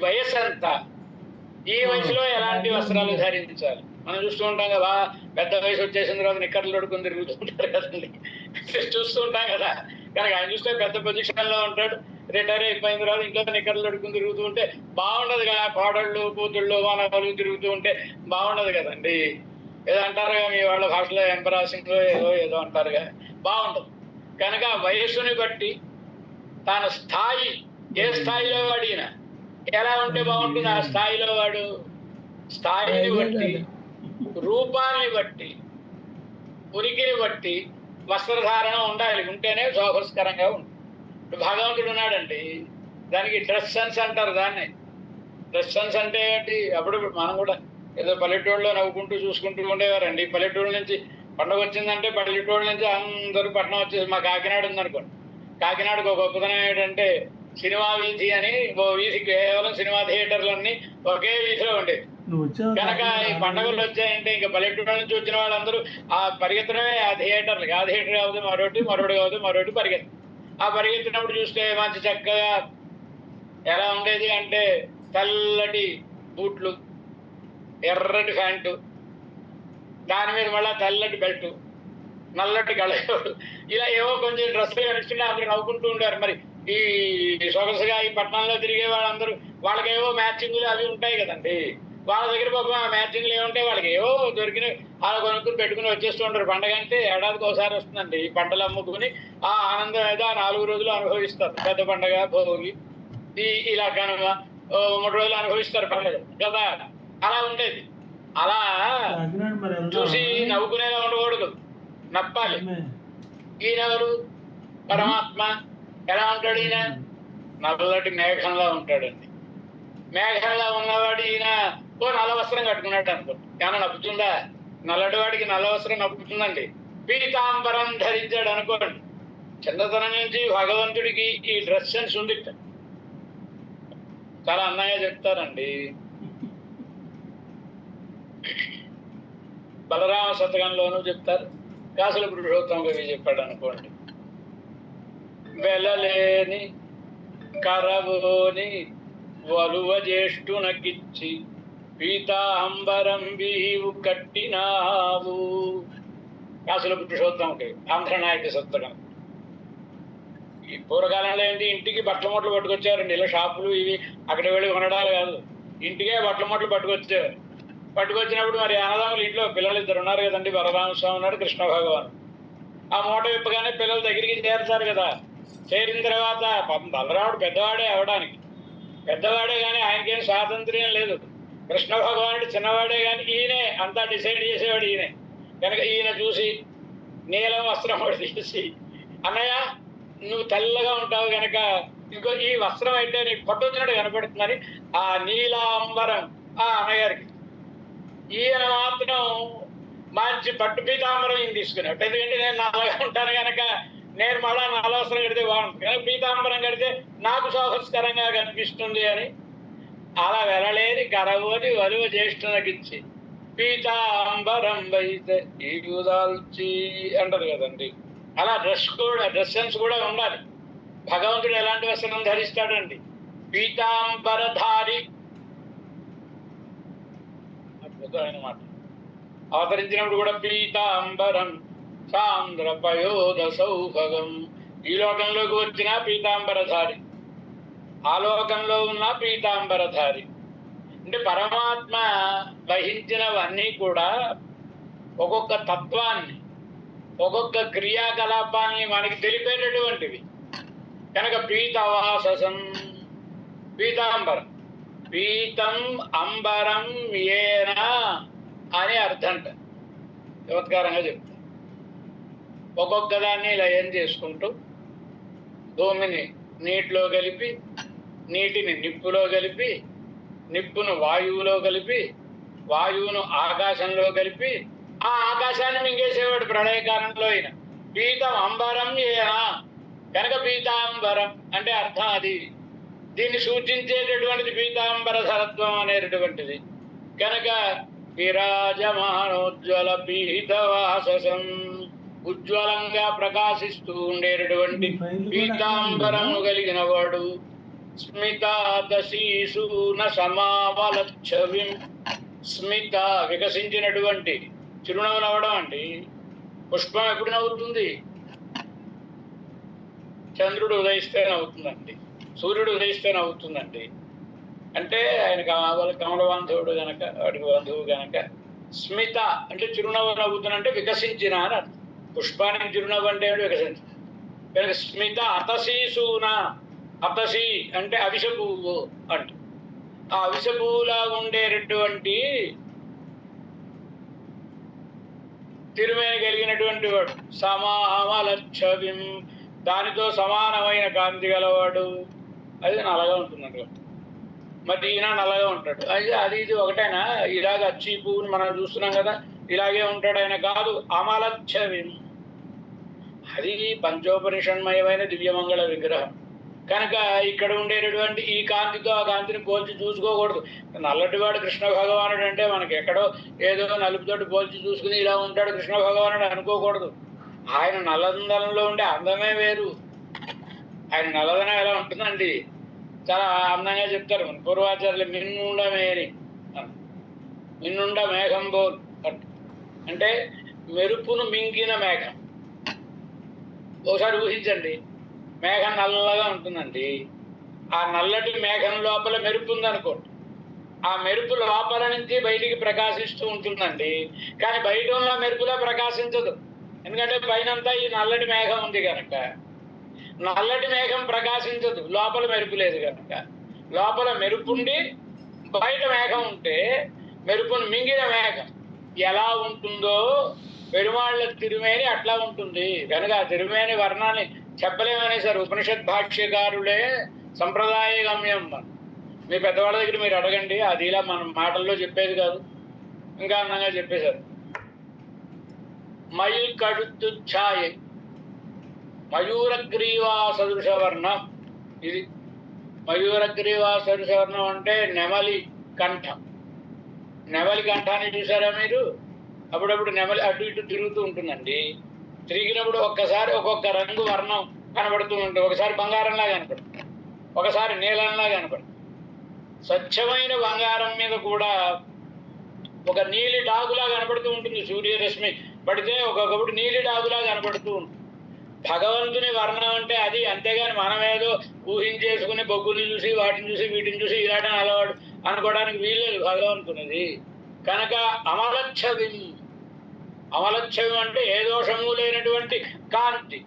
వయసు ఎంత, ఈ వయసులో ఎలాంటి వస్త్రాలు ధరించాలి. మనం చూస్తూ ఉంటాం కదా, పెద్ద వయసు వచ్చేసిన తర్వాత నిక్కర్లు తొడుకుని తిరుగుతుంటారు కదండి, చూస్తూ ఉంటాం కదా. కనుక ఆయన చూస్తే పెద్ద పొజిషన్లో ఉంటాడు, రిటైర్ అయిపోయిన తర్వాత ఇంట్లో నిక్కర్లు తొడుకుని తిరుగుతూ ఉంటే బాగుండదు కదా. కోడళ్ళు కూతుళ్ళు మనవాళ్ళు తిరుగుతూ ఉంటే బాగుండదు కదండి. ఏదో అంటారుగా మీ వాళ్ళ భాషలో ఎంపరాసింగ్లో ఏదో అంటారుగా, బాగుండదు. కనుక వయస్సుని బట్టి తన స్థాయి, ఏ స్థాయిలో వాడినా ఎలా ఉంటే బాగుంటుంది, ఆ స్థాయిలో వాడు స్థాయిని బట్టి, రూపాన్ని బట్టి, ఉనికిని బట్టి వస్త్రధారణ ఉండాలి. ఉంటేనే శోభస్కరంగా ఉంటుంది. భగవంతుడు ఉన్నాడండి. దానికి డ్రెస్ సెన్స్ అంటారు దాన్ని. డ్రెస్ సెన్స్ అంటే ఏంటి? అప్పుడు మనం కూడా ఏదో పల్లెటూళ్ళలో నవ్వుకుంటూ చూసుకుంటూ ఉండేవారండి. పల్లెటూళ్ళ నుంచి పండుగ వచ్చిందంటే పల్లెటూళ్ళ నుంచి అందరూ పట్టణం వచ్చేసి, మా కాకినాడ ఉందనుకోండి, కాకినాడకు ఒక గొప్పతనం ఏంటంటే సినిమా వీధి అని ఓ వీధి కేవలం సినిమా థియేటర్లన్నీ ఒకే వీధిలో ఉండేది. నువ్వు వచ్చావు కనుక ఈ పండుగలు వచ్చాయంటే ఇంకా పల్లెటూరు నుంచి వచ్చిన వాళ్ళందరూ ఆ పరిగెత్తడమే ఆ థియేటర్లకి. ఆ థియేటర్ కావద్దు మరొకటి కావద్దు మరొకటి పరిగెత్త. ఆ పరిగెత్తినప్పుడు చూస్తే మంచి చక్కగా ఎలా ఉండేది అంటే తెల్లటి బూట్లు, ఎర్రటి ప్యాంటు, దాని మీద మళ్ళీ తెల్లటి బెల్ట్, నల్లటి గళయోడు, ఇలా ఏవో కొంచెం డ్రెస్సులు కనిపిస్తుంటే అందరూ నవ్వుకుంటూ ఉండారు. మరి ఈ సొగసుగా ఈ పట్టణంలో తిరిగే వాళ్ళందరూ వాళ్ళకేవో మ్యాచింగ్లు అవి ఉంటాయి కదండి. వాళ్ళ దగ్గర పాపం ఆ మ్యాచింగ్లు ఏముంటాయి, వాళ్ళకి ఏవో దొరికిన అలా కొనుక్కుని పెట్టుకుని వచ్చేస్తూ ఉంటారు. పండగ అంటే ఏడాదికి ఒకసారి వస్తుందండి. ఈ పంటలు అమ్ముకుని ఆ ఆనందం ఏదో 4 రోజులు అనుభవిస్తారు. పెద్ద పండగ, భోగి, ఇలా కనుక 3 రోజులు అనుభవిస్తారు పండుగ కదా. అలా ఉండేది. అలా చూసి నవ్వుకునేలా ఉండకూడదు, నప్పాలి. ఈయనెవరు? పరమాత్మ. ఎలా ఉంటాడు ఈయన? నల్లటి మేఘంలా ఉంటాడండి. మేఘంలా ఉన్నవాడు ఈయన నల్ల వస్త్రం కట్టుకున్నట్టు అనుకో, ఏమన్నా నప్పుతుందా? నల్లటి వాడికి నల్ల వస్త్రం నప్పుతుందండి. పీతాంబరం ధరించాడు అనుకోండి. చిన్నతనం నుంచి భగవంతుడికి ఈ డ్రెస్ సెన్స్ ఉంది. చాలా అందంగా చెప్తారండి. బలరామ శతకంలోనూ చెప్తారు, కాసుల పురుషోత్తమ కవి చెప్పాడు అనుకోండి. వెలలేని కరవోని వలువ జ్యేష్ఠునకిచ్చి పీతాంబరం వీవు కట్టినావు. కాసుల పురుషోత్తమ కవి, ఆంధ్రనాయక శతకం. ఈ పూర్వకాలంలో ఏంటి, ఇంటికి బట్టల మూటలు పట్టుకొచ్చారండి. ఇలా షాపులు ఇవి అక్కడ వెళ్ళి కొనడాలు కాదు, ఇంటికే బట్టల మూటలు పట్టుకొచ్చారు. పట్టుకొచ్చినప్పుడు మరి అన్నదమ్ములు ఇంట్లో పిల్లలు 2 ఉన్నారు కదండి, బలరామస్వామి ఉన్నాడు, కృష్ణ భగవాన్. ఆ మూట విప్పగానే పిల్లల దగ్గరికి చేరుతారు కదా. చేరిన తర్వాత పాపం బలరాముడు పెద్దవాడే అవడానికి, పెద్దవాడే కానీ ఆయనకేం స్వాతంత్ర్యం లేదు. కృష్ణ భగవానుడు చిన్నవాడే కానీ ఈయనే అంతా డిసైడ్ చేసేవాడు ఈయనే. కనుక ఈయన చూసి నీలం వస్త్రం ఒకటి తీసి, అన్నయ్య నువ్వు తెల్లగా ఉంటావు కనుక ఇంకో ఈ వస్త్రం అయితే నీకు పట్టొచ్చినట్టు కనపడుతుందని ఆ నీలాంబరం ఆ అన్నగారికి. ఈయన మాత్రం మంచి పట్టు పీతాంబరం ఈయన తీసుకున్నాడు. ఎందుకంటే నేను నల్లగా ఉంటాను కనుక నేను మళ్ళా నల్ల వస్త్రం కడితే బాగుంటుంది, కానీ పీతాంబరం కడితే నాకు సౌహస్కరంగా కనిపిస్తుంది అని అలా వెళ్ళలేని కరవోని వలువ జ్యేష్ఠునకిచ్చి పీతాంబరం వైతే ఈగుదాల్చి అంటారు కదండి. అలా డ్రెస్ సెన్స్ కూడా ఉండాలి. భగవంతుడు ఎలాంటి వస్త్రం ధరిస్తాడండి? పీతాంబరధారి. అద్భుతమైన మాట. అవతరించినప్పుడు కూడా పీతాంబరం సాంద్ర పయోధ సౌభగం. ఈ లోకంలోకి వచ్చిన పీతాంబరధారి, ఆ లోకంలో ఉన్న పీతాంబరధారి. అంటే పరమాత్మ వహించినవన్నీ కూడా ఒక్కొక్క తత్వాన్ని, ఒక్కొక్క క్రియాకలాపాన్ని మనకి తెలిపేటటువంటివి. కనుక పీతవాససం, పీతాంబరం, పీతం అంబరం ఏనా అని అర్థంట. చమత్కారంగా చెప్తారు. ఒక్కొక్క దాన్ని లయం చేసుకుంటూ భూమిని నీటిలో కలిపి, నీటిని నిప్పులో కలిపి, నిప్పును వాయువులో కలిపి, వాయువును ఆకాశంలో కలిపి, ఆ ఆకాశాన్ని మింగేసేవాడు ప్రళయకాలంలో అయిన. పీతం అంబరం ఏనా కనుక పీతాంబరం అంటే అర్థం అది. దీన్ని సూచించేటటువంటిది పీతాంబర సరత్వం అనేటటువంటిది. కనుక విరాజమానోజ్వల పీతవాససం, ఉజ్వలంగా ప్రకాశిస్తూ ఉండేటటువంటి పీతాంబరము కలిగిన వాడు. స్మితాదశీసూన సమావలచ్చవిం, స్మిత వికసించినటువంటి, చిరునవ్వు నవ్వడం అండి. పుష్పం ఎప్పుడు నవ్వుతుంది? చంద్రుడు ఉదయిస్తే నవ్వుతుందండి, సూర్యుడు ఉదయిస్తే నవ్వుతుందండి. అంటే ఆయన కమల బాంధవుడు గనక, వాడికి బంధువు గనక. స్మిత అంటే చిరునవ్వు నవ్వుతున్నంటే వికసించిన అని అర్థం. పుష్పానికి చిరునవ్వు అంటే వికసించ. కనుక స్మిత అతశీసూన, అతసి అంటే అవిస పువ్వు అంట. ఆ అవిస పువ్వులా ఉండేటటువంటి తిరుమేని కలిగినటువంటి వాడు. సమామలచ్చవిం దానితో సమానమైన కాంతి గలవాడు, అది నల్లగా ఉంటుందండి. మరి ఈయన నల్లగా ఉంటాడు. అది ఇది ఒకటేనా? ఇలాగ అచ్చి పువ్వుని మనం చూస్తున్నాం కదా, ఇలాగే ఉంటాడు ఆయన కాదు. అమలచ్చవిం, అది పంచోపనిషన్మయమైన దివ్యమంగళ విగ్రహం కనుక ఇక్కడ ఉండేటటువంటి ఈ కాంతితో ఆ కాంతిని పోల్చి చూసుకోకూడదు. నల్లటివాడు కృష్ణ భగవానుడు అంటే మనకి ఎక్కడో ఏదో నలుపుతోటి పోల్చి చూసుకుని ఇలా ఉంటాడు కృష్ణ భగవానుడు అనుకోకూడదు. ఆయన నల్లదనంలో ఉండే అందమే వేరు. ఆయన నల్లదనం ఎలా ఉంటుందండి, చాలా అందంగా చెప్తారు మన పూర్వాచార్యులు. మిన్నుండ మేని, మిన్నుండ మేఘం బోల్ అంటే మెరుపును మింగిన మేఘం. ఒకసారి ఊహించండి, మేఘం నల్లగా ఉంటుందండి. ఆ నల్లటి మేఘం లోపల మెరుపు ఉందనుకోండి, ఆ మెరుపు లోపల నుంచి బయటికి ప్రకాశిస్తూ ఉంటుందండి. కానీ బయట ఉన్న మెరుపులా ప్రకాశించదు, ఎందుకంటే పైనంతా ఈ నల్లటి మేఘం ఉంది కనుక. నల్లటి మేఘం ప్రకాశించదు, లోపల మెరుపు లేదు కనుక. లోపల మెరుపుండి బయట మేఘం ఉంటే మెరుపును మింగిన మేఘం ఎలా ఉంటుందో పెరుమాళ్ళ తిరుమేని అట్లా ఉంటుంది కనుక ఆ తిరుమేని వర్ణాన్ని చెప్పలేమనేసారు ఉపనిషత్ భాష్యకారులే. సంప్రదాయ గమ్యం మీ పెద్దవాళ్ళ దగ్గర మీరు అడగండి, అది ఇలా మన మాటల్లో చెప్పేది కాదు, ఇంకా అందంగా చెప్పేశారు. మయిల్ కడుతు ఛాయ మయూరగ్రీవా సదృశ వర్ణం. ఇది మయూరగ్రీవా సదృశ వర్ణం అంటే నెమలి కంఠం. నెమలి కంఠాన్ని చూసారా మీరు? అప్పుడప్పుడు నెమలి అటు ఇటు తిరుగుతూ ఉంటుందండి. తిరిగినప్పుడు ఒక్కసారి ఒక్కొక్క రంగు వర్ణం కనబడుతూ ఉంటుంది. ఒకసారి బంగారంలా కనపడుతుంది, ఒకసారి నీలంలా కనపడుతుంది. స్వచ్ఛమైన బంగారం మీద కూడా ఒక నీలి డాగులా కనపడుతూ ఉంటుంది. సూర్యరశ్మి పడితే ఒక్కొక్కప్పుడు నీలి డాగులా కనపడుతూ ఉంటుంది. భగవంతుని వర్ణం అంటే అది. అంతేగాని మనమేదో ఊహించేసుకుని బొగ్గుని చూసి వాటిని చూసి వీటిని చూసి ఇలాంటి అలవాడు అనుకోవడానికి వీల్లేదు భగవంతునిది కనుక. అమలచ్చవిం, అమలచ్చవిం అంటే ఏ దోషము లేనటువంటి కాంతి,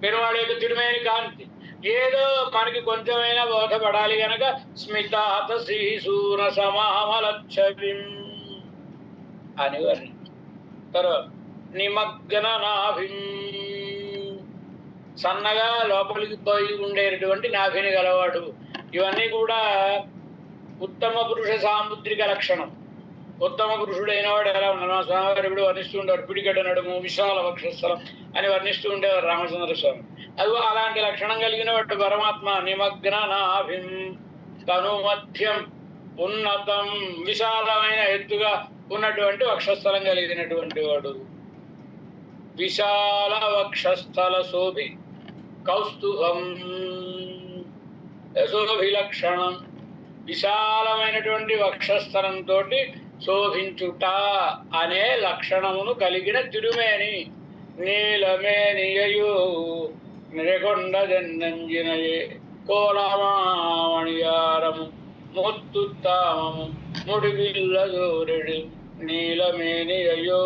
పెరుమాళ యొక్క తిరుమేని కాంతి. ఏదో మనకి కొంచెమైనా బోధపడాలి కనుక స్మితాత శ్రీసూర సమామలచ్చవిం అని వర్ణి. తర్వాత నిమగ్న నాభిం, సన్నగా లోపలికి పోయి ఉండేటటువంటి నాభిని గలవాడు. ఇవన్నీ కూడా ఉత్తమ పురుష సాముద్రిక లక్షణం. ఉత్తమ పురుషుడైన వాడు ఎలా ఉన్నాడు? మా స్వామివారు ఎప్పుడు వర్ణిస్తూ ఉండేవారు. పిడికడ నడుము, విశాల వక్షస్థలం అని వర్ణిస్తూ ఉండేవారు రామచంద్ర స్వామి. అది అలాంటి లక్షణం కలిగిన వాడు పరమాత్మ. నిమగ్న నాభిం, తను మధ్యం ఉన్నతం, విశాలమైన ఎత్తుగా ఉన్నటువంటి వక్షస్థలం కలిగినటువంటి వాడు. విశాల వక్షస్థల శోభి కౌస్తుభం, శోభిలక్షణం, విశాలమైనటువంటి వక్షస్థలంతో శోభించుట అనే లక్షణమును కలిగిన తిరుమేని. నీలమేనియు నిరకొండజన్నంజినయే కోలమామణియారము ముత్తుత్తామము ముడివిల్లదోరెడి నీలమేనియో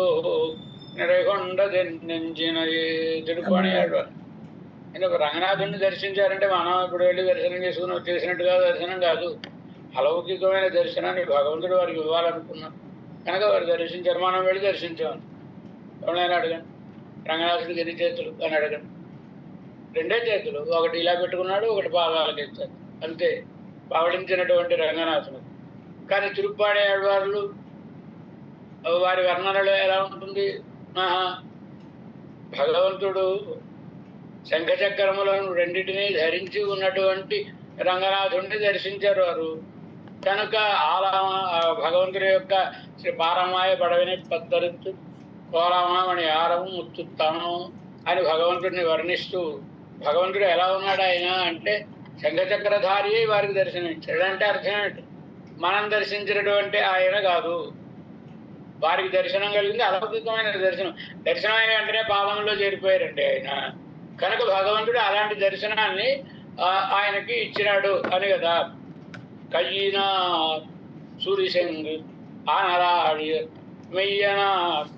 నిరకొండజన్నంజినయే తిరుపణియాడు. ఎందుకు రంగనాథుడిని దర్శించారంటే మనం ఇప్పుడు వెళ్ళి దర్శనం చేసుకుని వచ్చేసినట్టుగా దర్శనం కాదు. అలౌకికమైన దర్శనాన్ని భగవంతుడు వారికి ఇవ్వాలనుకున్నాం కనుక వారు దర్శించారు. మనం వెళ్ళి దర్శించామని ఎవరైనా అడగండి, రంగనాథుడికి ఎన్ని చేతులు అని అడగండి. రెండే చేతులు, ఒకటి ఇలా పెట్టుకున్నాడు, ఒకటి పాదాలకు ఇచ్చారు అంతే, పవళించినటువంటి రంగనాథుడు. కానీ తిరుప్పాడే ఆడవాళ్ళు వారి వర్ణనలో ఎలా ఉంటుంది? భగవంతుడు శంఖచక్రములను రెండింటినీ ధరించి ఉన్నటువంటి రంగనాథుడిని దర్శించారు వారు కనుక. భగవంతుడి యొక్క శ్రీ పారమాయ పడవిని పద్దరుతు కోలమామణి ఆరము ముత్తుత్తాము అని భగవంతుడిని వర్ణిస్తూ, భగవంతుడు ఎలా ఉన్నాడు ఆయన అంటే శంఖచక్రధారి వారికి దర్శనం ఇచ్చాడు. అంటే అర్థం ఏంటి? మనం దర్శించినటువంటి ఆయన కాదు, వారికి దర్శనం కలిగింది అలౌకికమైన దర్శనం. దర్శనమైన వెంటనే పాదంలో చేరిపోయారండి ఆయన కనుక. భగవంతుడు అలాంటి దర్శనాన్ని ఆయనకి ఇచ్చినాడు అని కదా. కయ్యినా సూరిశంగ్ ఆనరాడియ మెయ్యనార్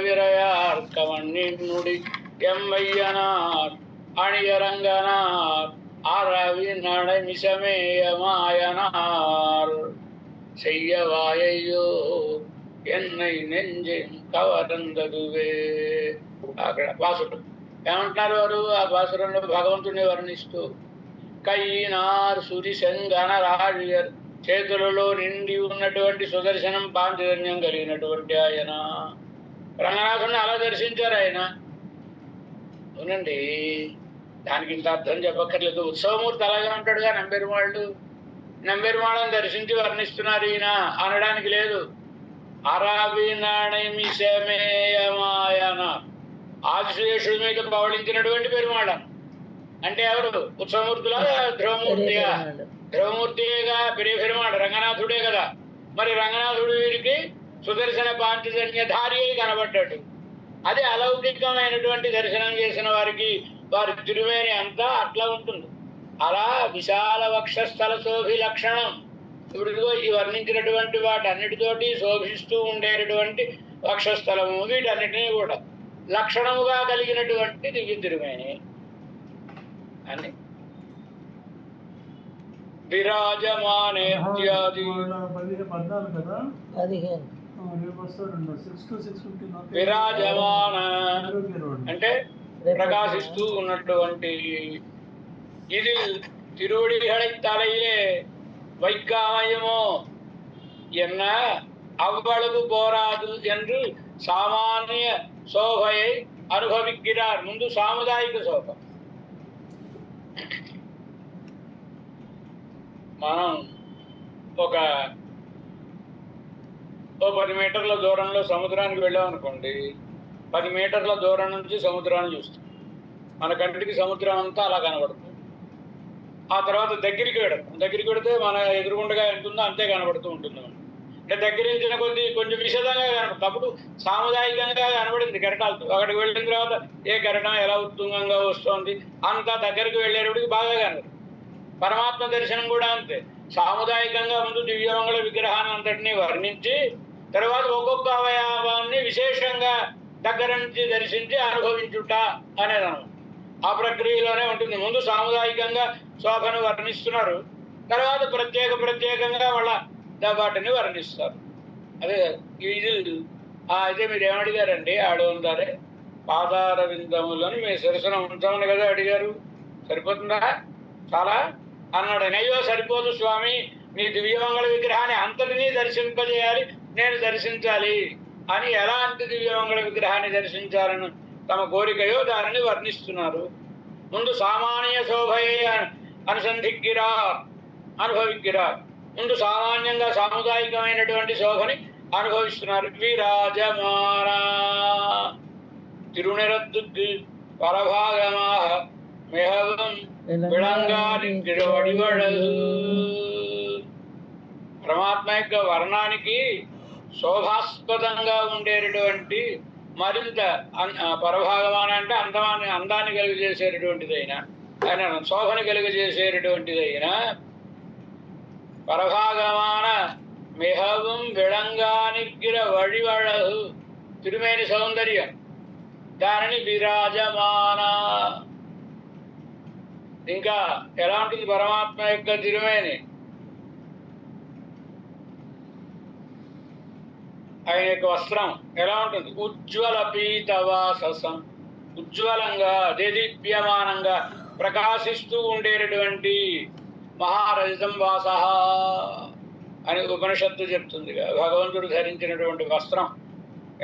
విరయార్కమన్నిన్నుడి ఎమ్మయ్యనార్ అణియరంగనార్ ఆరవి నడమిషమేయమాయనార్ చెయ్యవాయయ్యో ఎన్నై నెంజెం కవరందదువే. అక్కడ వాసుడు ఏమంటున్నారు వారు ఆ పాసురంలో భగవంతుడిని వర్ణిస్తూ? కైనార్ సురిశంగన రాజర్, చేతులలో నిండి ఉన్నటువంటి సుదర్శనం పాంచజన్యం కలిగినటువంటి ఆయన రంగనాథుని అలా దర్శించారు ఆయన. అవునండి, దానికి ఇంత అర్థం చెప్పక్కర్లేదు. ఉత్సవమూర్తి అలాగే ఉంటాడుగా నంబెరుమాళ్ళు. నంబెరుమాళ్ళని దర్శించి వర్ణిస్తున్నారు ఈయన అనడానికి లేదు. అరాబినాణమిశమేయమాయన, ఆదిశేషుడి మీద పవళించినటువంటి పెరుమాళ అంటే ఎవరు? ఉత్సవమూర్తులా ధ్రువమూర్తిగా? ధ్రువమూర్తిగా పెరుమాళ రంగనాథుడే కదా. మరి రంగనాథుడు వీరికి సుదర్శన పాంచజన్యధారి అయి కనబడ్డాడు. అది అలౌకికమైనటువంటి దర్శనం చేసిన వారికి వారి తిరుమేని అంతా అట్లా ఉంటుంది. అలా విశాల వక్షస్థల శోభి లక్షణం. ఇప్పుడు ఇదిగో ఈ వర్ణించినటువంటి వాటన్నిటితోటి శోభిస్తూ ఉండేటటువంటి వక్షస్థలము, వీటన్నిటినీ కూడా లక్షణముగా కలిగినటువంటి దివ్య తిరుమేని అని విరాజమానే ఇత్యాది. 14 కదా, 15 రేపు వస్తాడు 6 to 6:15. విరాజమాన అంటే ప్రకాశిస్తూ ఉన్నటువంటి ఇది తిరువడిகளை தலையிலே வைக்காமையுமோ என்ன அவ்வளவு போராது என்று సామాన్య శోభயை అనుభవిக்கிறார். ముందు సాముదాయిక శోభ. మనం ఒక 10 మీటర్ల దూరంలో సముద్రానికి వెళ్ళామనుకోండి, 10 మీటర్ల దూరం నుంచి సముద్రాన్ని చూస్తాం. మన కంటికి సముద్రం అంతా అలా కనబడుతుంది. ఆ తర్వాత దగ్గరికి వెడితే మన ఎదురుగుండగా ఎంత ఉందో అంతే కనబడుతూ ఉంటుంది. అంటే దగ్గరించిన కొద్దీ కొంచెం విషదంగా కనబడుతుంది. అప్పుడు సాముదాయికంగా కనబడింది కెరటాలతో. అక్కడికి వెళ్ళిన తర్వాత ఏ కెరటం ఎలా ఉత్తుంగంగా వస్తుంది అంతా దగ్గరికి వెళ్ళేటప్పటికి బాగా కనబడుతుంది. పరమాత్మ దర్శనం కూడా అంతే. సాముదాయికంగా ముందు దివ్యమంగళ విగ్రహాన్ని అంతటినీ వర్ణించి తర్వాత ఒక్కొక్క అవయవాన్ని విశేషంగా దగ్గర నుంచి దర్శించి అనుభవించుట అనేది ఆ ప్రక్రియలోనే ఉంటుంది. ముందు సాముదాయికంగా శోభను వర్ణిస్తున్నారు, తర్వాత ప్రత్యేకంగా వాళ్ళ వాటిని వర్ణిస్తారు. అదే ఇది అయితే మీరు ఏమడిగారండి? అడుగుతారే పాదార విందములను మీ శిరసన ఉంచమని కదా అడిగారు. సరిపోతుందా? చాలా అన్నాడు. అయ్యో సరిపోదు స్వామి, మీ దివ్యమంగళ విగ్రహాన్ని అంతటినీ దర్శింపజేయాలి, నేను దర్శించాలి అని ఎలాంటి దివ్యమంగళ విగ్రహాన్ని దర్శించాలని తమ కోరికయో దానిని వర్ణిస్తున్నారు. ముందు సామాన్య శోభయే అనుభవిక్கிறாర్. ముందు సామాన్యంగా సాముదాయికమైనటువంటి శోభని అనుభవిస్తున్నారు. విరాజమాన తిరునిరద్దుకు పరభాగమాహ మిహవం విళంగాడివడదు. పరమాత్మ యొక్క వర్ణానికి శోభాస్పదంగా ఉండేటటువంటి మరింత పరభాగమాన అంటే అందాన్ని కలుగజేసేటటువంటిదైనా, ఆయన శోభను కలుగజేసేటటువంటిదైనా పరభాగమాన మిహవం విళంగానిగ్గిర వడివడదు తిరుమేని సౌందర్యం, దానిని విరాజమాన. ఇంకా ఎలా ఉంటుంది పరమాత్మ యొక్క తిరుమేని? ఆయన యొక్క వస్త్రం ఎలా ఉంటుంది? ఉజ్వల పీతవాససం, ఉజ్వలంగా దేదీప్యమానంగా ప్రకాశిస్తూ ఉండేటటువంటి మహారజితం వాస అని ఉపనిషత్తు చెప్తుంది. భగవంతుడు ధరించినటువంటి వస్త్రం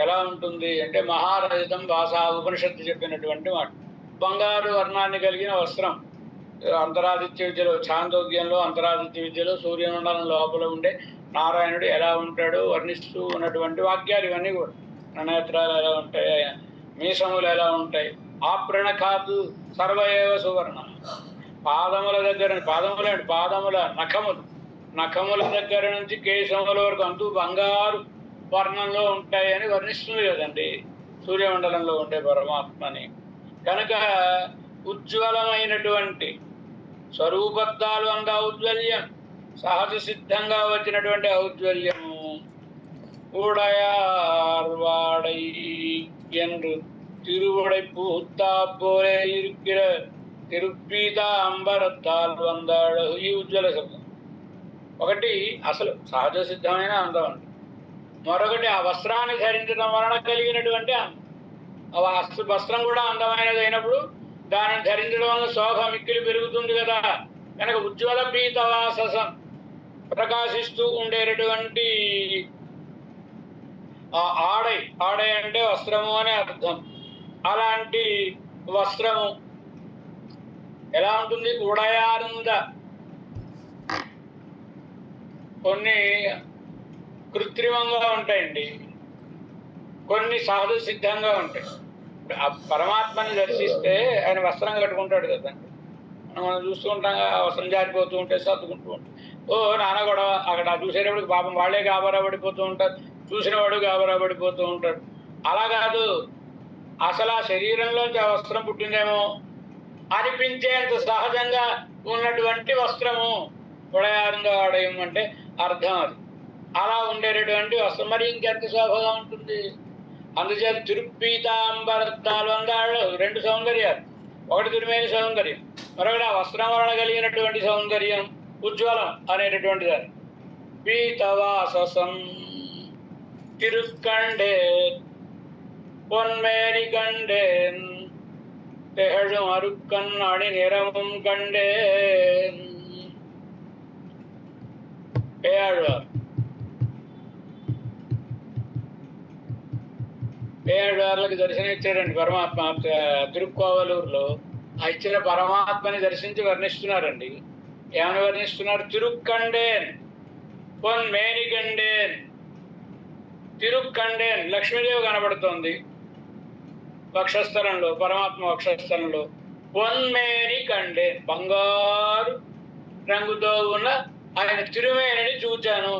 ఎలా ఉంటుంది అంటే మహారజితం వాస, ఉపనిషత్తు చెప్పినటువంటి మాట. బంగారు వర్ణాన్ని కలిగిన వస్త్రం. అంతరాదిత్య విద్యలో, ఛాందోగ్యంలో అంతరాదిత్య విద్యలో సూర్యమండలం లోపల ఉండే నారాయణుడు ఎలా ఉంటాడో వర్ణిస్తూ ఉన్నటువంటి వాక్యాలు ఇవన్నీ కూడా. ననేత్రాలు ఎలా ఉంటాయి, మీసములు ఎలా ఉంటాయి, ఆప్రణఖాతు సర్వయేవ సువర్ణ. పాదముల దగ్గర, పాదముల నఖముల దగ్గర నుంచి కేశముల వరకు అంటూ బంగారు వర్ణంలో ఉంటాయి అని వర్ణిస్తుంది కదండి సూర్యమండలంలో ఉండే పరమాత్మని. కనుక ఉజ్వలమైనటువంటి స్వరూపద్దాలు అంద ఔజ్వల్యం, సహజ సిద్ధంగా వచ్చినటువంటి ఔజ్వల్యము. உடையார்வாடை என்று திருவுடை பூத்தா போலே இருக்கிற తిరుపీతాంబరత్తాల్ వందాడు. ఈ ఉజ్వల శబ్దం ఒకటి అసలు సహజ సిద్ధమైన అందం అండి. మరొకటి ఆ వస్త్రాన్ని ధరించడం వలన కలిగినటువంటి అందం. ఆ వస్త్రం కూడా అందమైనది అయినప్పుడు దానిని ధరించడం వల్ల శోభ మిక్కిలి పెరుగుతుంది కదా. కనుక ఉజ్వల పీతవాససం ప్రకాశిస్తూ ఉండేటటువంటి ఆ ఆడై అంటే వస్త్రము అని అర్థం. అలాంటి వస్త్రము ఎలా ఉంటుంది? ఉడయానంద. కొన్ని కృత్రిమంగా ఉంటాయండి, కొన్ని సహజ సిద్ధంగా ఉంటాయి. ఆ పరమాత్మని దర్శిస్తే ఆయన వస్త్రం కట్టుకుంటాడు కదండి. మనం చూస్తూ ఉంటాం, ఆ వస్త్రం జారిపోతూ ఉంటే సర్దుకుంటూ ఉంటాం. ఓ నాన్న గొడవ. అక్కడ చూసేటప్పటికి పాపం వాళ్ళే గాబరా పడిపోతూ ఉంటారు, చూసినవాడు గాబరా పడిపోతూ ఉంటాడు. అలా కాదు, అసలు ఆ శరీరంలోంచి ఆ వస్త్రం పుట్టిందేమో అనిపించేంత సహజంగా ఉన్నటువంటి వస్త్రము ఉడయారంగా ఆడయం అంటే అర్థం అది. అలా ఉండేటటువంటి వస్త్రం మరి ఇంకెంత శోభగా ఉంటుంది. అందుచేత తిరుప్పీతాంబరత్నాలు అందాళ్ళు రెండు సౌందర్యాలు. ఒకటి తిరుమేని సౌందర్యం, మరొకటి ఆ వస్త్రం వలన కలిగినటువంటి సౌందర్యం, ఉజ్వలం అనేటటువంటి దాన్ని. పీతవాససం తిరుక్కండే పొన్మేని కండేన్ తెహழும் అరుక్కన్ అణి నిరమం కండేన్. పేయాళ్ళకి దర్శనం ఇచ్చాడండి పరమాత్మ తిరుక్కోవలూరులో. ఆ ఇచ్చిన పరమాత్మని దర్శించి వర్ణిస్తున్నారండి. ఏమని వర్ణిస్తున్నారు? తిరుక్కండేన్ పొన్మేని కండేన్. తిరుక్కండేన్ లక్ష్మీదేవి కనబడుతోంది వక్షస్థలంలో, పరమాత్మ వక్షస్థలంలో. పొన్మేని కండేన్ బంగారు రంగుతో ఉన్న ఆయన తిరుమేనిని చూచాను.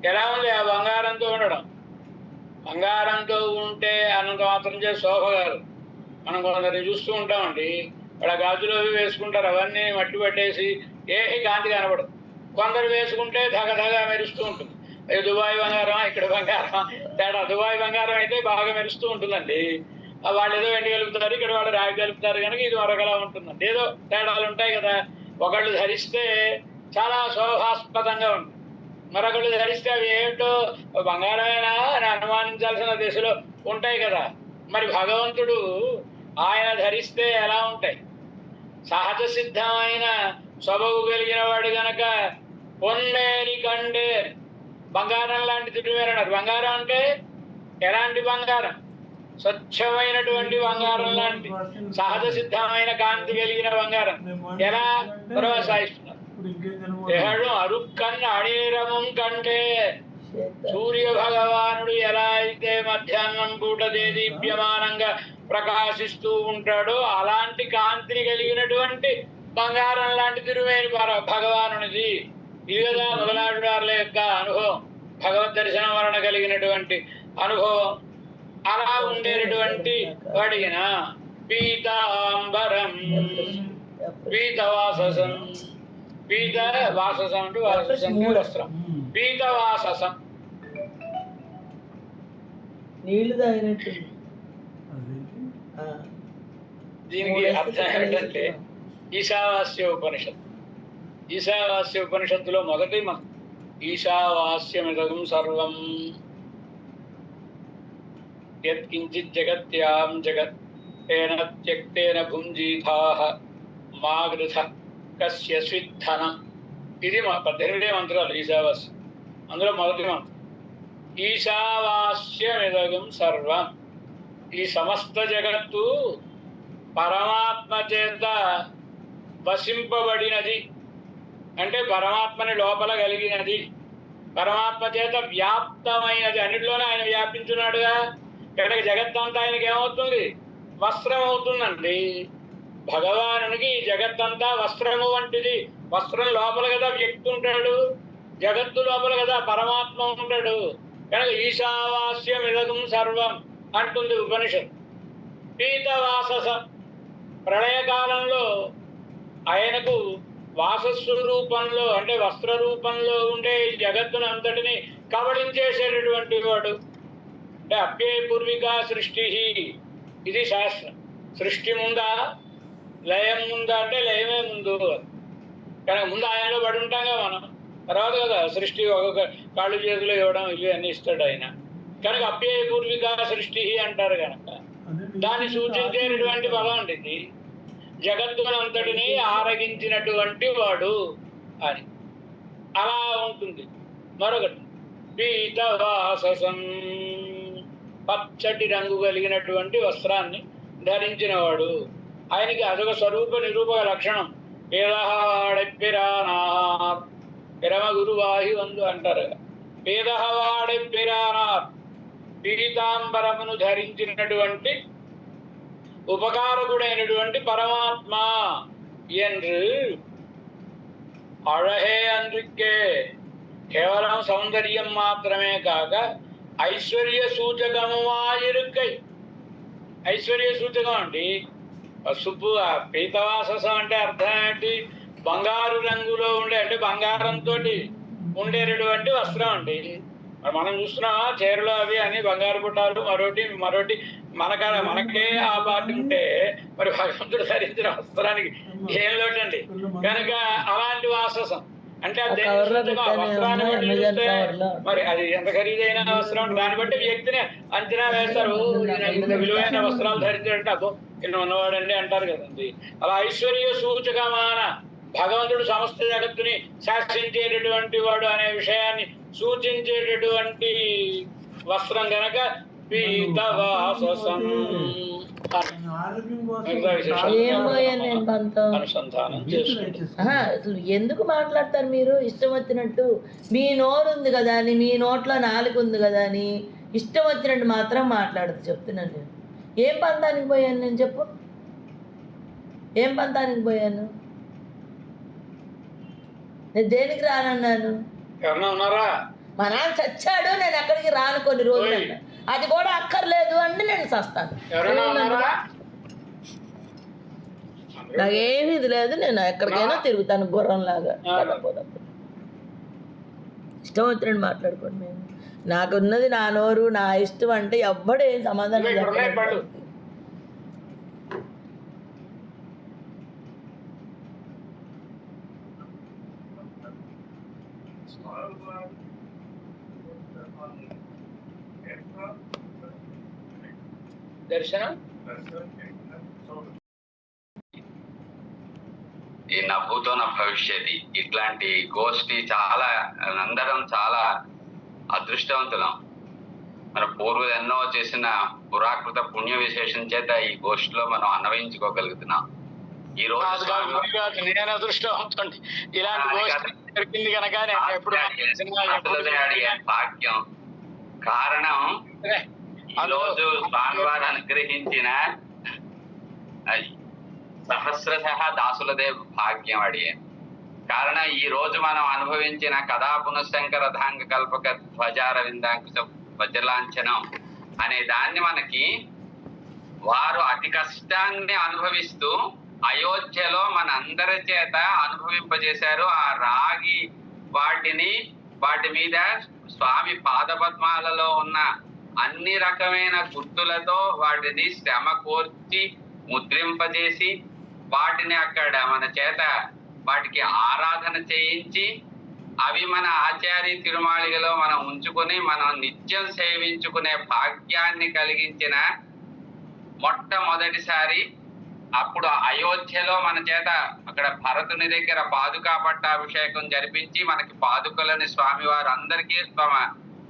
ఎలా ఉంది ఆ బంగారంతో ఉండడం? బంగారంతో ఉంటే అన్నంత మాత్రం చేసి శోభ గారు. మనం కొందరిని చూస్తూ ఉంటామండి, వాళ్ళ గాజులు అవి వేసుకుంటారు, అవన్నీ మట్టి పట్టేసి ఏహి కాంతి కనబడదు. కొందరు వేసుకుంటే ధగధగా మెరుస్తూ ఉంటుంది. అది దుబాయ్ బంగారం, ఇక్కడ బంగారం తేడా. దుబాయ్ బంగారం అయితే బాగా మెరుస్తూ ఉంటుందండి. వాళ్ళు ఏదో వెండి కలుపుతారు, ఇక్కడ వాళ్ళు రాగి కలుపుతారు, కనుక ఇది మరొకలా ఉంటుందండి. ఏదో తేడాలు ఉంటాయి కదా. ఒకళ్ళు ధరిస్తే చాలా శోభాస్పదంగా ఉంటుంది, మరొకళ్ళు ధరిస్తే అవి ఏమిటో బంగారమేనా అని అనుమానించాల్సిన దిశలో ఉంటాయి కదా. మరి భగవంతుడు ఆయన ధరిస్తే ఎలా ఉంటాయి? సహజ సిద్ధమైన సొబగు కలిగిన వాడు గనక పొన్మేని కండే బంగారం లాంటి తిరుమేరన్నారు. బంగారం అంటే ఎలాంటి బంగారం? స్వచ్ఛమైనటువంటి బంగారం లాంటి సహజ సిద్ధమైన కాంతి కలిగిన బంగారం. ఎలా ప్రవసాయిస్తున్నారు? అరుక్కన్ అణిరమం కంటే సూర్య భగవానుడు ఎలా అయితే మధ్యాహ్నం పూట దేదీప్యమానంగా ప్రకాశిస్తూ ఉంటాడో అలాంటి కాంతిని కలిగినటువంటి బంగారం లాంటి తిరుమేని భగవానునిది. ఇది కదా మొదలాడు వారి యొక్క అనుభవం, భగవద్ దర్శనం వలన కలిగినటువంటి అనుభవం. అలా ఉండేటటువంటి వాడిన పీతాంబరం పీతవాససం. పీత వాససం అంటే వాససం వస్త్రం. పీతవాససం నీళ్లు తాగినట్టు. దీనికి అర్థం ఏమిటంటే ఈశావాస్య ఉపనిషత్తు. ఈశావాస్య ఉపనిషత్తులో మొదటి మంత్రం ఈశావాస్యమిదం సర్వం యత్కించిత్ జగత్యాం జగత్ తేన త్యక్తేన భుంజీథాః మా గృధ కస్య స్విద్ధనం. ఇది 18 మంత్రాలు ఈశావాస్యం. అందులో మొదటి మంత్రం ఈశావాస్యమిదం సర్వం. ఈ సమస్త జగత్తు పరమాత్మ చేత వసింపబడినది, అంటే పరమాత్మని లోపల కలిగినది, పరమాత్మ చేత వ్యాప్తమైనది. అన్నిటిలోనే ఆయన వ్యాపించున్నాడుగా. కనుక జగత్తంతా ఆయనకి ఏమవుతుంది? వస్త్రం అవుతుందండి. భగవానునికి జగత్తంతా వస్త్రము వంటిది. వస్త్రం లోపల కదా వ్యక్తి ఉంటాడు, జగత్తు లోపల కదా పరమాత్మ ఉంటాడు. కనుక ఈశావాస్యమిదం సర్వం అంటుంది ఉపనిషత్. పీతవాససం ప్రళయకాలంలో ఆయనకు వాసస్వరూపంలో అంటే వస్త్ర రూపంలో ఉండే జగత్తును అంతటిని కబళించేసేటటువంటి వాడు. అంటే అప్యే పూర్విక సృష్టి. ఇది శాస్త్రం. సృష్టి ముందా లయం ముందా అంటే లయమే ముందు. కనుక ముందు ఆయనలో పడి ఉంటాం కదా మనం, తర్వాత కదా సృష్టి ఒక్కొక్క కాళ్ళు చేతులు ఇవ్వడం ఇవి అన్నీ ఇస్తాడు ఆయన. కనుక అప్యయ పూర్విక సృష్టి అంటారు కనుక దాన్ని సూచించేటటువంటి పదం అండి ఇది. జగత్తునంతటిని ఆరగించినటువంటి వాడు అని అలా ఉంటుంది. మరొకటి పీతవాససం, పచ్చటి రంగు కలిగినటువంటి వస్త్రాన్ని ధరించినవాడు. ఆయనకి అదొక స్వరూప నిరూపక లక్షణం. పేదహవాడెప్పిరానా పిరమ గురువాహి వందు అంటారు. పేదహవాడెప్పిరానా, పీతాంబరమును ధరించినటువంటి ఉపకారకుడైనటువంటి పరమాత్మ என்று అழహే అందుకే కేవలం సౌందర్యం మాత్రమే కాక ఐశ్వర్య సూచకము వాయిరుకై. ఐశ్వర్య సూచకం అండి. పసుపు పీతవాససం అంటే అర్థం ఏంటి? బంగారు రంగులో ఉండే, అంటే బంగారంతో ఉండేటటువంటి వస్త్రం అండి. మనం చూస్తున్నామా చీరలు అవి అని బంగారు పుట్టాలు మరోటి మనకే ఆ పార్టీ ఉంటే మరి భగవంతుడు ధరించిన వస్త్రానికి ఏం లోటండి. కనుక అలాంటి వాససం అంటే వస్త్రాన్ని బట్టి చూస్తే మరి అది ఎంత ఖరీదైన వస్త్రం దాన్ని బట్టి వ్యక్తిని అంచనా వేస్తారు. ఇంత విలువైన వస్త్రాలు ధరించాడంటే అబ్బో ఇలా ఉన్నవాడండి అంటారు కదండి. అలా ఐశ్వర్య సూచకమాన భగవంతుడు సమస్త జగత్తుని శాసించేటటువంటి వాడు అనే విషయాన్ని సూచించేటటువంటి వస్త్రం గనక పీతవాససం అనుసంధానం చేసుకుంటారు. అసలు ఎందుకు మాట్లాడతారు మీరు ఇష్టం వచ్చినట్టు? మీ నోరు ఉంది కదా అని, మీ నోట్లో నాలుగు ఉంది కదా అని ఇష్టం వచ్చినట్టు మాత్రం మాట్లాడదు. చెప్తున్నాను నేను. ఏం పంతానికి పోయాను నేను? చెప్పు, ఏం పంతానికి పోయాను? నేను దేనికి రానన్నాను? ఎవరన్నా ఉన్నారా? మా నాన్న చచ్చాడు, నేను అక్కడికి రాను కొన్ని రోజులు అన్నా. అది కూడా అక్కర్లేదు అంటే నేను చస్తాను. నాకేమీ ఇది లేదు, నేను ఎక్కడికైనా తిరుగుతాను గుర్రంలాగా. ఇష్టం వచ్చినట్టు మాట్లాడుకోండి. మేము నాకున్నది నా నోరు, నా ఇష్టం అంటే ఎవ్వడు ఏం సమాధానం చెప్పలేదు. దర్శనం ఈ నవ్వుతో నా భవిష్యత్తు ఇట్లాంటి గోష్ఠి చాలా అందరం చాలా అదృష్టవంతులం. మన పూర్వులు ఎన్నో చేసిన పురాకృత పుణ్య విశేషం చేత ఈ గోష్ఠిలో మనం అన్వయించుకోగలుగుతున్నాం. ఈ రోజు నేను అదృష్టవంతుడి ఇలాంటి దొరికింది కనుక భాగ్యం. కారణం ఈ రోజు స్వామివారు అనుగ్రహించిన సహస్రశ దాసులదే భాగ్యం అడిగే కారణం. ఈ రోజు మనం అనుభవించిన కథా పునఃశంకరధాంగ కల్పక ధ్వజార విందాంకుశ వజ్రలాంఛనం అనే దాన్ని మనకి వారు అతి కష్టాన్ని అనుభవిస్తూ అయోధ్యలో మన అందరి చేత అనుభవింపజేశారు. ఆ రాగి వాటి మీద స్వామి పాదపద్మాలలో ఉన్న అన్ని రకమైన గుర్తులతో వాటిని శ్రమ కోర్చి ముద్రింపజేసి వాటిని అక్కడ మన చేత వాటికి ఆరాధన చేయించి అవి మన ఆచార్య తిరుమాళిగలో మనం ఉంచుకొని మనం నిత్యం సేవించుకునే భాగ్యాన్ని కలిగించిన మొట్టమొదటిసారి అప్పుడు అయోధ్యలో మన చేత అక్కడ భరతుని దగ్గర పాదుకా పట్టాభిషేకం జరిపించి మనకి పాదుకలని స్వామివారు అందరికీ తమ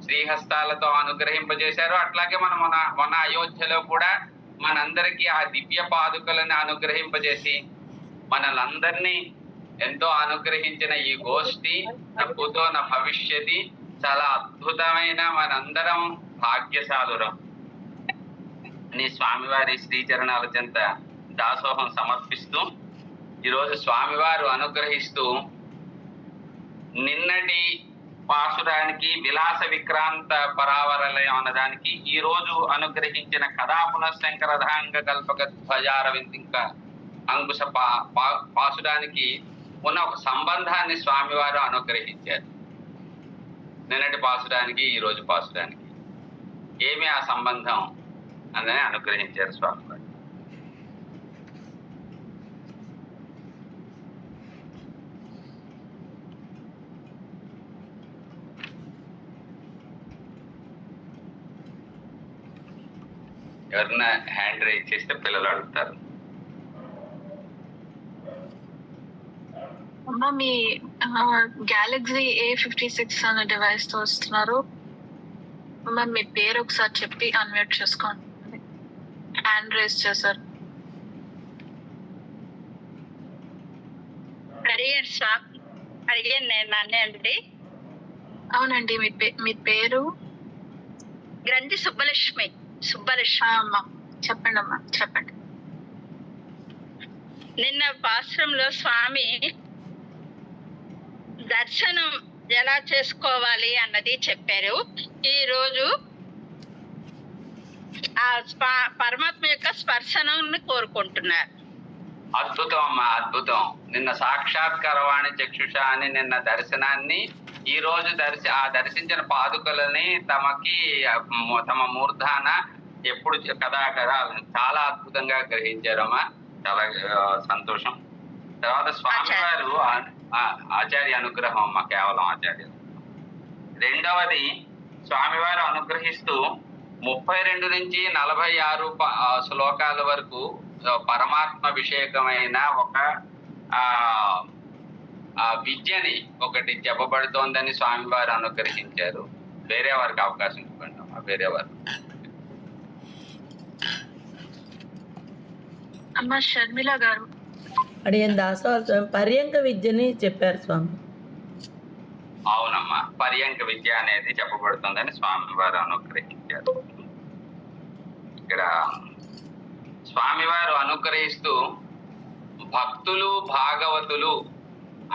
శ్రీహస్తాలతో అనుగ్రహింపజేశారు. అట్లాగే మనం మొన్న అయోధ్యలో కూడా మనందరికీ ఆ దివ్య పాదుకలను అనుగ్రహింపజేసి మనలందరినీ ఎంతో అనుగ్రహించిన ఈ గోష్ఠి నవ్వుతో నా భవిష్యత్తు చాలా అద్భుతమైన మనందరం భాగ్యశాలురం అని స్వామివారి శ్రీచరణాల చెంత దాసోహం సమర్పిస్తూ ఈరోజు స్వామివారు అనుగ్రహిస్తూ నిన్నటి పాసురానికి విలాస విక్రాంత పరావరలయం అన్నదానికి ఈ రోజు అనుగ్రహించిన కథా పునఃశంకరధాంగ కల్పక ధ్వజారవింద అంకుశ పాసురానికి ఉన్న ఒక సంబంధాన్ని స్వామివారు అనుగ్రహించారు. నిన్నటి పాసురానికి ఈ రోజు పాసురానికి ఏమి ఆ సంబంధం అని అనుగ్రహించారు స్వామివారు. ఎవరన్నా హ్యాండ్ రైజ్ చేస్తే పిల్లలు అడుగుతారు. అమ్మా మీ గ్యాలక్సీ A56 అనే డివైస్ తో వస్తున్నారు. అమ్మా మీ పేరు ఒకసారి చెప్పి అన్మ్యూట్ చేసుకోండి. హ్యాండ్ రేస్ చేశారు. అడిగాను నేను నాన్నే అండి. అవునండి, మీ పేరు? గ్రంథి సుబ్బలక్ష్మి. అమ్మా చెప్పండి అమ్మా, చెప్పండి. నిన్న పాశ్రంలో స్వామి దర్శనం ఎలా చేసుకోవాలి అన్నది చెప్పారు. ఈ రోజు ఆ పరమాత్మ యొక్క స్పర్శనాన్ని కోరుకుంటున్నారు. అద్భుతం అమ్మా, అద్భుతం. నిన్న సాక్షాత్కరవాణి చక్షుష అని నిన్న దర్శనాన్ని ఈ రోజు దర్శించిన పాదుకలని తమ మూర్ధాన ఎప్పుడు కదా చాలా అద్భుతంగా గ్రహించారమ్మా. చాలా సంతోషం. తర్వాత స్వామివారు ఆచార్య అనుగ్రహం అమ్మ, కేవలం ఆచార్య. రెండవది స్వామివారు అనుగ్రహిస్తూ 32 నుంచి 46 శ్లోకాల వరకు పరమాత్మ విషయకమైన ఒక విద్యని ఒకటి చెప్పబడుతోందని స్వామివారు అనుగ్రహించారు. వేరే వారికి అవకాశం ఇవ్వండి అమ్మా, వేరే వారు. అమ్మా షర్మిల గారు. అడిగిన దాసవాళ్ళ స్వామి పర్యంక విద్యని చెప్పారు స్వామి. అవునమ్మా, పర్యంక విద్య అనేది చెప్పబడుతుందని స్వామివారు అనుగ్రహించారు. ఇక్కడ స్వామివారు అనుగ్రహిస్తూ భక్తులు భాగవతులు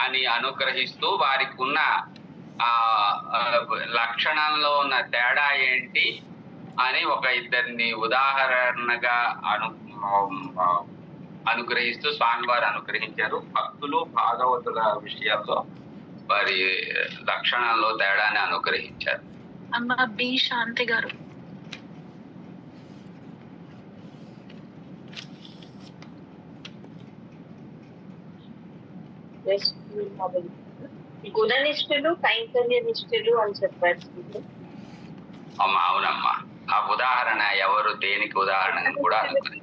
అని అనుగ్రహిస్తూ వారికి ఉన్న లక్షణంలో ఉన్న తేడా ఏంటి అని ఒక ఇద్దరిని ఉదాహరణగా అనుగ్రహిస్తూ స్వామివారు అనుగ్రహించారు. భక్తులు భాగవతుల విషయాల్లో వారి లక్షణంలో తేడాన్ని అనుగ్రహించారు. అమ్మ బి శాంతి గారు. గుణనిష్ఠులు కైంకర్య నిష్ఠులు అని చెప్పారు. అమ్మా అవునమ్మా, ఆ ఉదాహరణ ఎవరు దేనికి ఉదాహరణ కూడా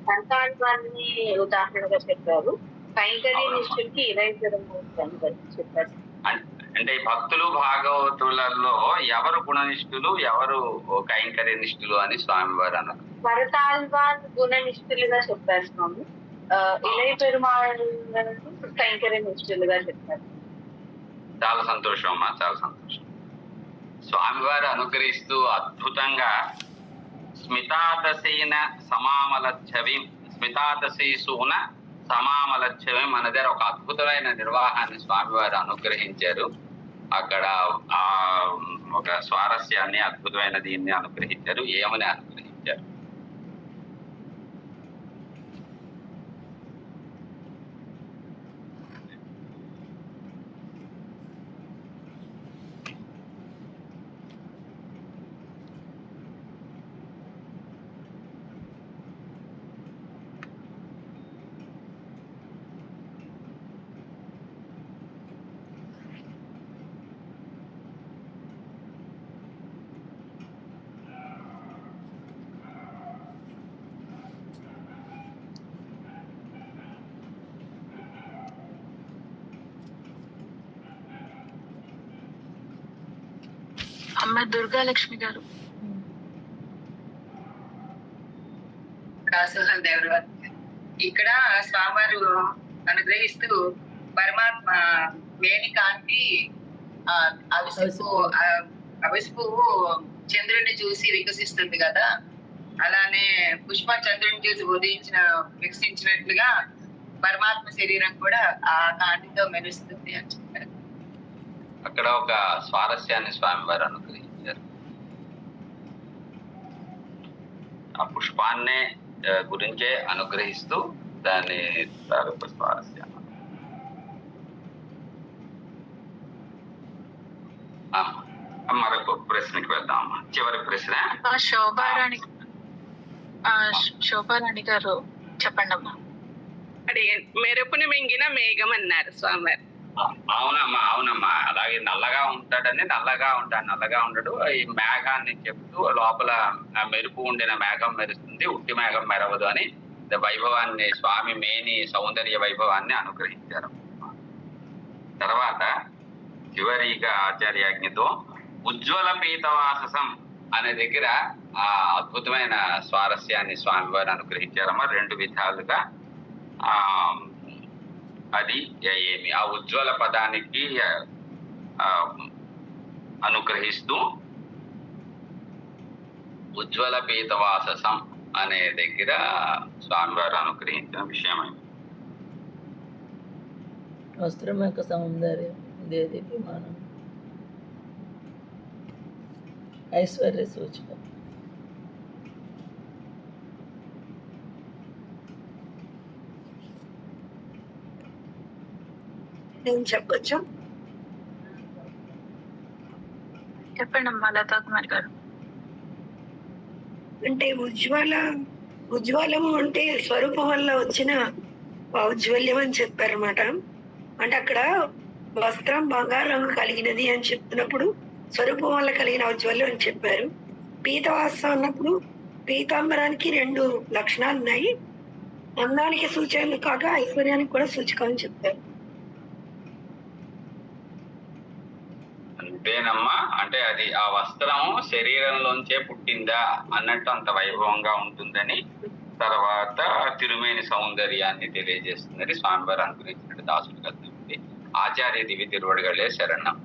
సంతాన్ని ఉదాహరణగా చెప్పారు. కైంకర్య నిష్ఠులకి 22 చెప్పారు. అంటే భక్తులు భాగవతులలో ఎవరు గుణనిష్ఠులు ఎవరు కైంకర్య నిష్ఠులు అని స్వామివారు అన్నారు. భరతాల్వాన్ గుణనిష్ఠులుగా చెప్పారు స్వామి. ఇలయ పెరుమాళ్ కైంకర్య నిష్ఠులుగా చెప్పారు. చాలా సంతోషం అమ్మా, చాలా సంతోషం. స్వామివారు అనుగ్రహిస్తూ అద్భుతంగా స్మితాదశీన సమామలచ్చవి స్మితాదశీసూన సమామలచ్చవి మన దగ్గర ఒక అద్భుతమైన నిర్వాహాన్ని స్వామివారు అనుగ్రహించారు. అక్కడ ఒక స్వారస్యాన్ని అద్భుతమైన దీన్ని అనుగ్రహించారు. ఏమని అనుగ్రహించారు? అమ్మ దుర్గాలక్ష్మి గారు. దాసోహం దేవుడు ఇక్కడ స్వామివారు అనుగ్రహిస్తూ పరమాత్మ వేణి కాంతి అవిసి పువ్వు చంద్రుడిని చూసి వికసిస్తుంది కదా, అలానే పుష్ప చంద్రుడిని చూసి వికసించినట్లుగా పరమాత్మ శరీరం కూడా ఆ కాంతితో మెరుస్తుంది అని చెప్పారు. అక్కడ ఒక స్వారస్యాన్ని స్వామివారు అనుగ్రహించారు. ఆ పుష్పాన్నే గురించే అనుగ్రహిస్తూ దాన్ని స్వారస్యం. మరొక ప్రశ్నకి వెళ్దాం. చివరి ప్రశ్న శోభారాణి గారు చెప్పండి అమ్మా. మెరుపుని మింగిన మేఘం అన్నారు స్వామివారు. అవునమ్మా అలాగే నల్లగా ఉంటాడని నల్లగా ఉండడు. ఈ మేఘాన్ని చెప్తూ లోపల మెరుపు ఉండిన మేఘం మెరుస్తుంది, ఉట్టి మేఘం మెరవదు అని వైభవాన్ని, స్వామి మేని సౌందర్య వైభవాన్ని అనుగ్రహించారు. తర్వాత చివరిగా ఆచార్యాజ్ఞతో ఉజ్వల పీతవాససం అనే దగ్గర ఆ అద్భుతమైన స్వారస్యాన్ని స్వామివారు అనుగ్రహించారమ్మా. 2 విధాలుగా అది ఏమి ఆ ఉజ్వల పదానికి అనుగ్రహిస్తూ ఉజ్వల పీతవాససం అనే దగ్గర స్వామివారు అనుగ్రహించిన విషయమైంది. వస్త్రం యొక్క సౌందర్యం, దేదీప్యమానం, ఐశ్వర్య సూచకం. నేను చెప్పొచ్చు? చెప్పండి అమ్మా లతా కుమారి గారు. అంటే ఉజ్వలము అంటే స్వరూపం వల్ల వచ్చిన ఔజ్వల్యం అని చెప్పారన్నమాట. అంటే అక్కడ వస్త్రం బంగారు రంగు కలిగినది అని చెప్తున్నప్పుడు స్వరూపం వల్ల కలిగిన ఔజ్వల్యం అని చెప్పారు. పీతవాసం అన్నప్పుడు పీతాంబరానికి 2 లక్షణాలు ఉన్నాయి. అందానికి సూచనలు కాక ఐశ్వర్యానికి కూడా సూచకం అని చెప్పారు. అంతేనమ్మా. అంటే అది ఆ వస్త్రం శరీరంలోంచే పుట్టిందా అన్నట్టు అంత వైభవంగా ఉంటుందని, తర్వాత తిరుమేని సౌందర్యాన్ని తెలియజేస్తుందని స్వామివారు అనుగ్రహించినట్టు దాసుడు కదా. ఆచార్య దివి తిరువడిగలే శరణం.